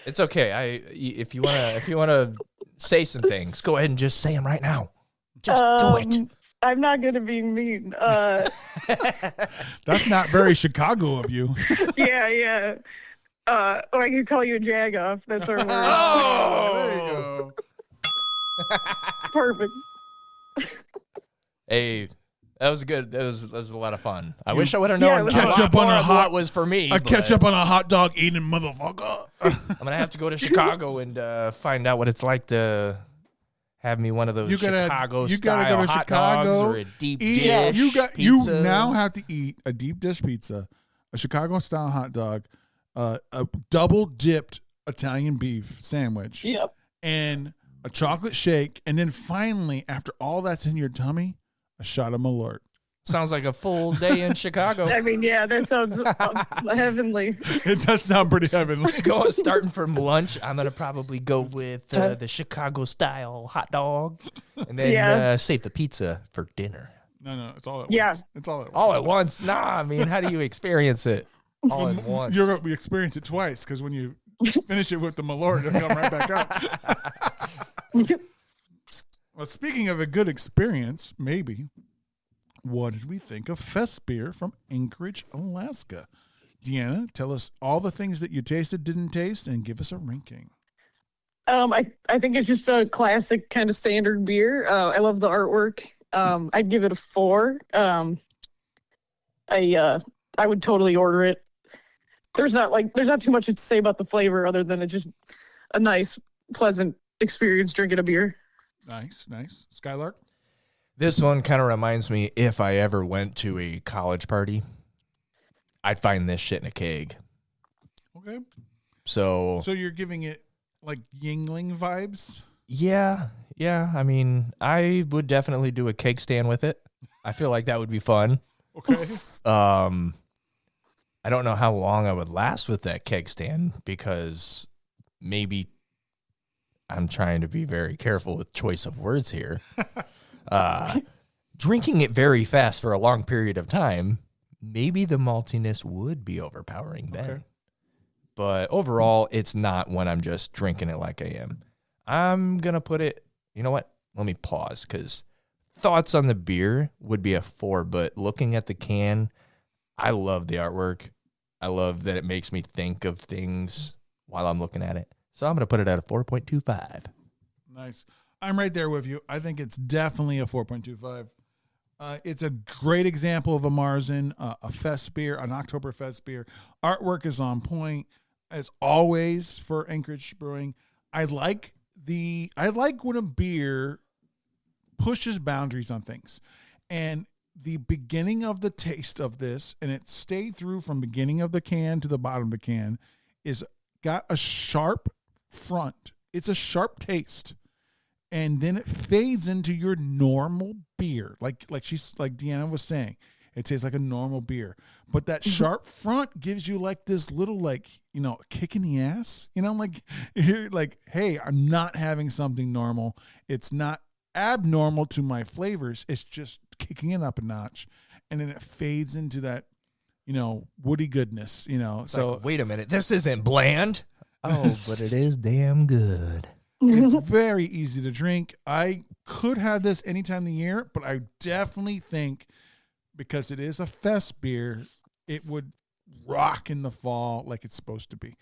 It's okay. If you wanna say some things, go ahead and just say them right now. Just do it. I'm not gonna be mean. That's not very Chicago of you. Yeah. Or I could call you a jagoff. That's our word. There you go. Perfect. Hey, that was good. That was a lot of fun. I wish I would have known it was a Catch lot up on more a of hot- what was for me. I but catch up on a hot dog eating motherfucker. I'm gonna have to go to Chicago and find out what it's like to have me one of those You gotta Chicago go to style hot Chicago. dogs or a deep Eat, dish you pizza. now have to eat a deep dish pizza, a Chicago style hot dog, a double dipped Italian beef sandwich, Yep. and a chocolate shake, and then finally, after all that's in your tummy, a shot of Malort. Sounds like a full day in Chicago. I mean, yeah, that sounds heavenly. It does sound pretty heavenly. Starting from lunch, I'm gonna probably go with the Chicago style hot dog, and then Yeah. save the pizza for dinner. No, it's all at Yeah. once. It's all at once. All at once? Nah, I mean, how do you experience it all at once? You're gonna experience it twice because when you finish it with the Malort, it'll come right back up. Well, speaking of a good experience, maybe, what did we think of Fest beer from Anchorage, Alaska? Deanna, tell us all the things that you tasted, didn't taste, and give us a ranking. I think it's just a classic kind of standard beer. I love the artwork. I'd give it a 4. I would totally order it. there's not too much to say about the flavor other than it's just a nice, pleasant experience drinking a beer. Nice. Skylark? This one kind of reminds me, if I ever went to a college party, I'd find this shit in a keg. Okay. So you're giving it like Yingling vibes? Yeah. I mean, I would definitely do a keg stand with it. I feel like that would be fun. Okay. I don't know how long I would last with that keg stand because maybe I'm trying to be very careful with choice of words here. Drinking it very fast for a long period of time, maybe the maltiness would be overpowering then. Okay. But overall, it's not when I'm just drinking it like I am. I'm going to put it, you know what? Let me pause because thoughts on the beer would be a 4, but looking at the can, I love the artwork. I love that it makes me think of things while I'm looking at it. So I'm going to put it at a 4.25. Nice. I'm right there with you. I think it's definitely a 4.25. It's a great example of a Marzen, a fest beer, an Oktoberfest beer. Artwork is on point, as always, for Anchorage Brewing. I like when a beer pushes boundaries on things. And the beginning of the taste of this, and it stayed through from beginning of the can to the bottom of the can, is got a sharp front. It's a sharp taste. And then it fades into your normal beer. Like Deanna was saying, it tastes like a normal beer. But that sharp front gives you like this little kick in the ass. You're like, hey, I'm not having something normal. It's not abnormal to my flavors. It's just kicking it up a notch. And then it fades into that, woody goodness, So like, wait a minute, this isn't bland. Oh, but it is damn good. It's very easy to drink. I could have this any time of the year, but I definitely think because it is a fest beer, it would rock in the fall like it's supposed to be.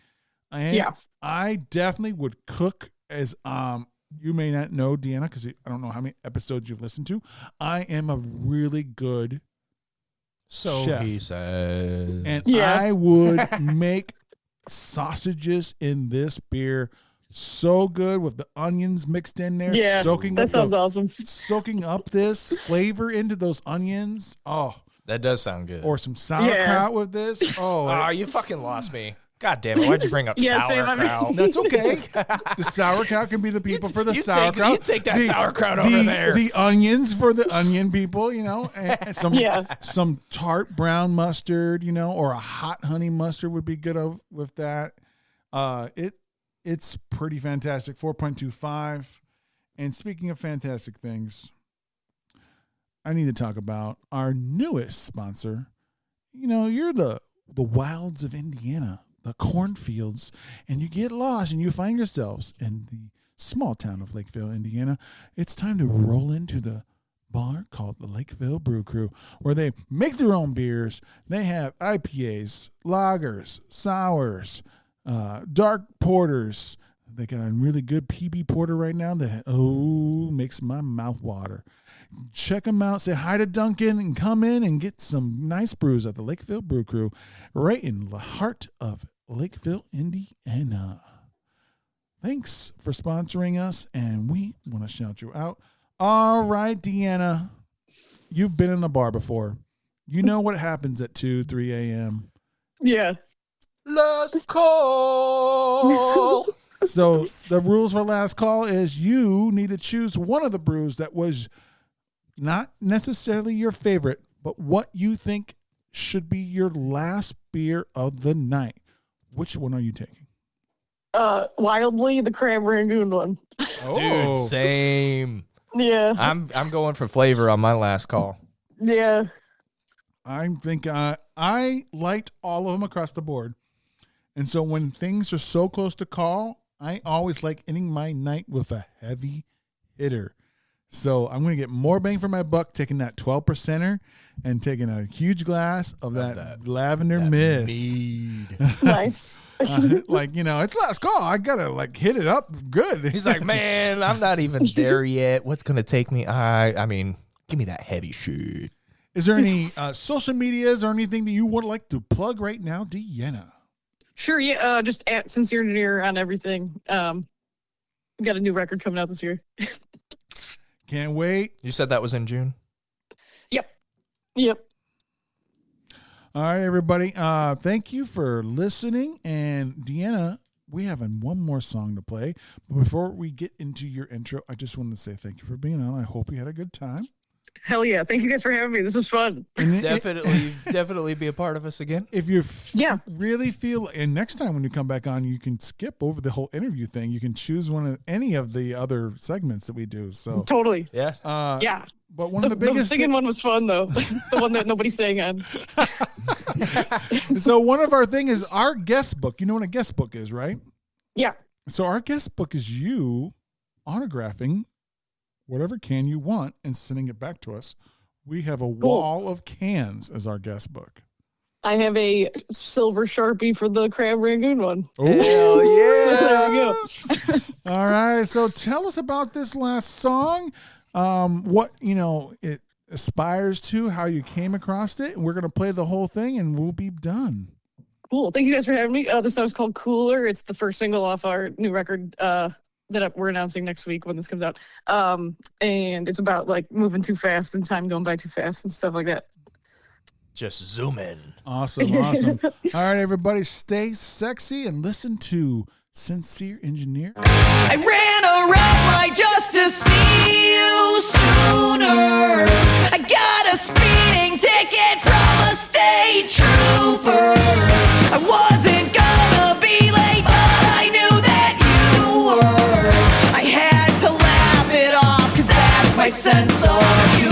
I definitely would cook as you may not know, Deanna, because I don't know how many episodes you've listened to. I am a really good chef. He says. And I would make sausages in this beer so good with the onions mixed in there. Yeah, that sounds awesome. Soaking up this flavor into those onions. Oh, that does sound good. Or some sauerkraut with this. Oh, you fucking lost me. God damn it. Why'd you bring up sauerkraut? That's okay. The sauerkraut can be the people for the sauerkraut. You take that sauerkraut over there. The onions for the onion people, and some tart brown mustard, or a hot honey mustard would be good with that. It's pretty fantastic. 4.25. And speaking of fantastic things, I need to talk about our newest sponsor. You're the wilds of Indiana, the cornfields, and you get lost and you find yourselves in the small town of Lakeville, Indiana. It's time to roll into the bar called the Lakeville Brew Crew, where they make their own beers. They have IPAs, lagers, sours, dark porters. They got a really good PB porter right now that makes my mouth water. Check them out. Say hi to Duncan and come in and get some nice brews at the Lakeville Brew Crew, right in the heart of Lakeville, Indiana. Thanks for sponsoring us, and we want to shout you out. All right, Deanna, you've been in a bar before. You know what happens at 2, 3 a.m. Yeah. Last call. So the rules for last call is you need to choose one of the brews that was not necessarily your favorite, but what you think should be your last beer of the night. Which one are you taking? Wildly, the Crab Rangoon one. Dude, same. Yeah. I'm going for flavor on my last call. Yeah. I think I liked all of them across the board. And so when things are so close to call, I always like ending my night with a heavy hitter. So I'm going to get more bang for my buck taking that 12%er and taking a huge glass of that lavender mist. Nice. It's last call. I got to hit it up good. He's like, man, I'm not even there yet. What's going to take me? I mean, give me that heavy shit. Is there any social medias or anything that you would like to plug right now, Deanna? Sure, yeah. Just at Sincere Engineer on everything. We got a new record coming out this year. Can't wait. You said that was in June? Yep. All right, everybody. Thank you for listening. And Deanna, we have one more song to play. But before we get into your intro, I just wanted to say thank you for being on. I hope you had a good time. Hell yeah. Thank you guys for having me. This was fun. And Definitely be a part of us again. if you Yeah. really feel, and next time when you come back on, you can skip over the whole interview thing. You can choose any of the other segments that we do. So Totally. Yeah. Yeah. But one of the The biggest singing one was fun, though. The one that nobody sang on. So one of our thing is our guest book. You know what a guest book is, right? Yeah. So our guest book is you autographing whatever can you want and sending it back to us. We have a wall of cans as our guest book. I have a silver Sharpie for the Crab Rangoon one. Oh, So there we go. all right. So tell us about this last song. What, it aspires to, how you came across it. And we're going to play the whole thing and we'll be done. Cool. Thank you guys for having me. This song's called Cooler. It's the first single off our new record that we're announcing next week when this comes out. And it's about like moving too fast and time going by too fast and stuff like that. Just zoom in. Awesome. All right, everybody, stay sexy and listen to Sincere Engineer. I ran a red light just to see you sooner. I got a speeding ticket from a state trooper. I wasn't gonna be late, but I knew that you were. I had to laugh it off, 'cause that's my sense of humor.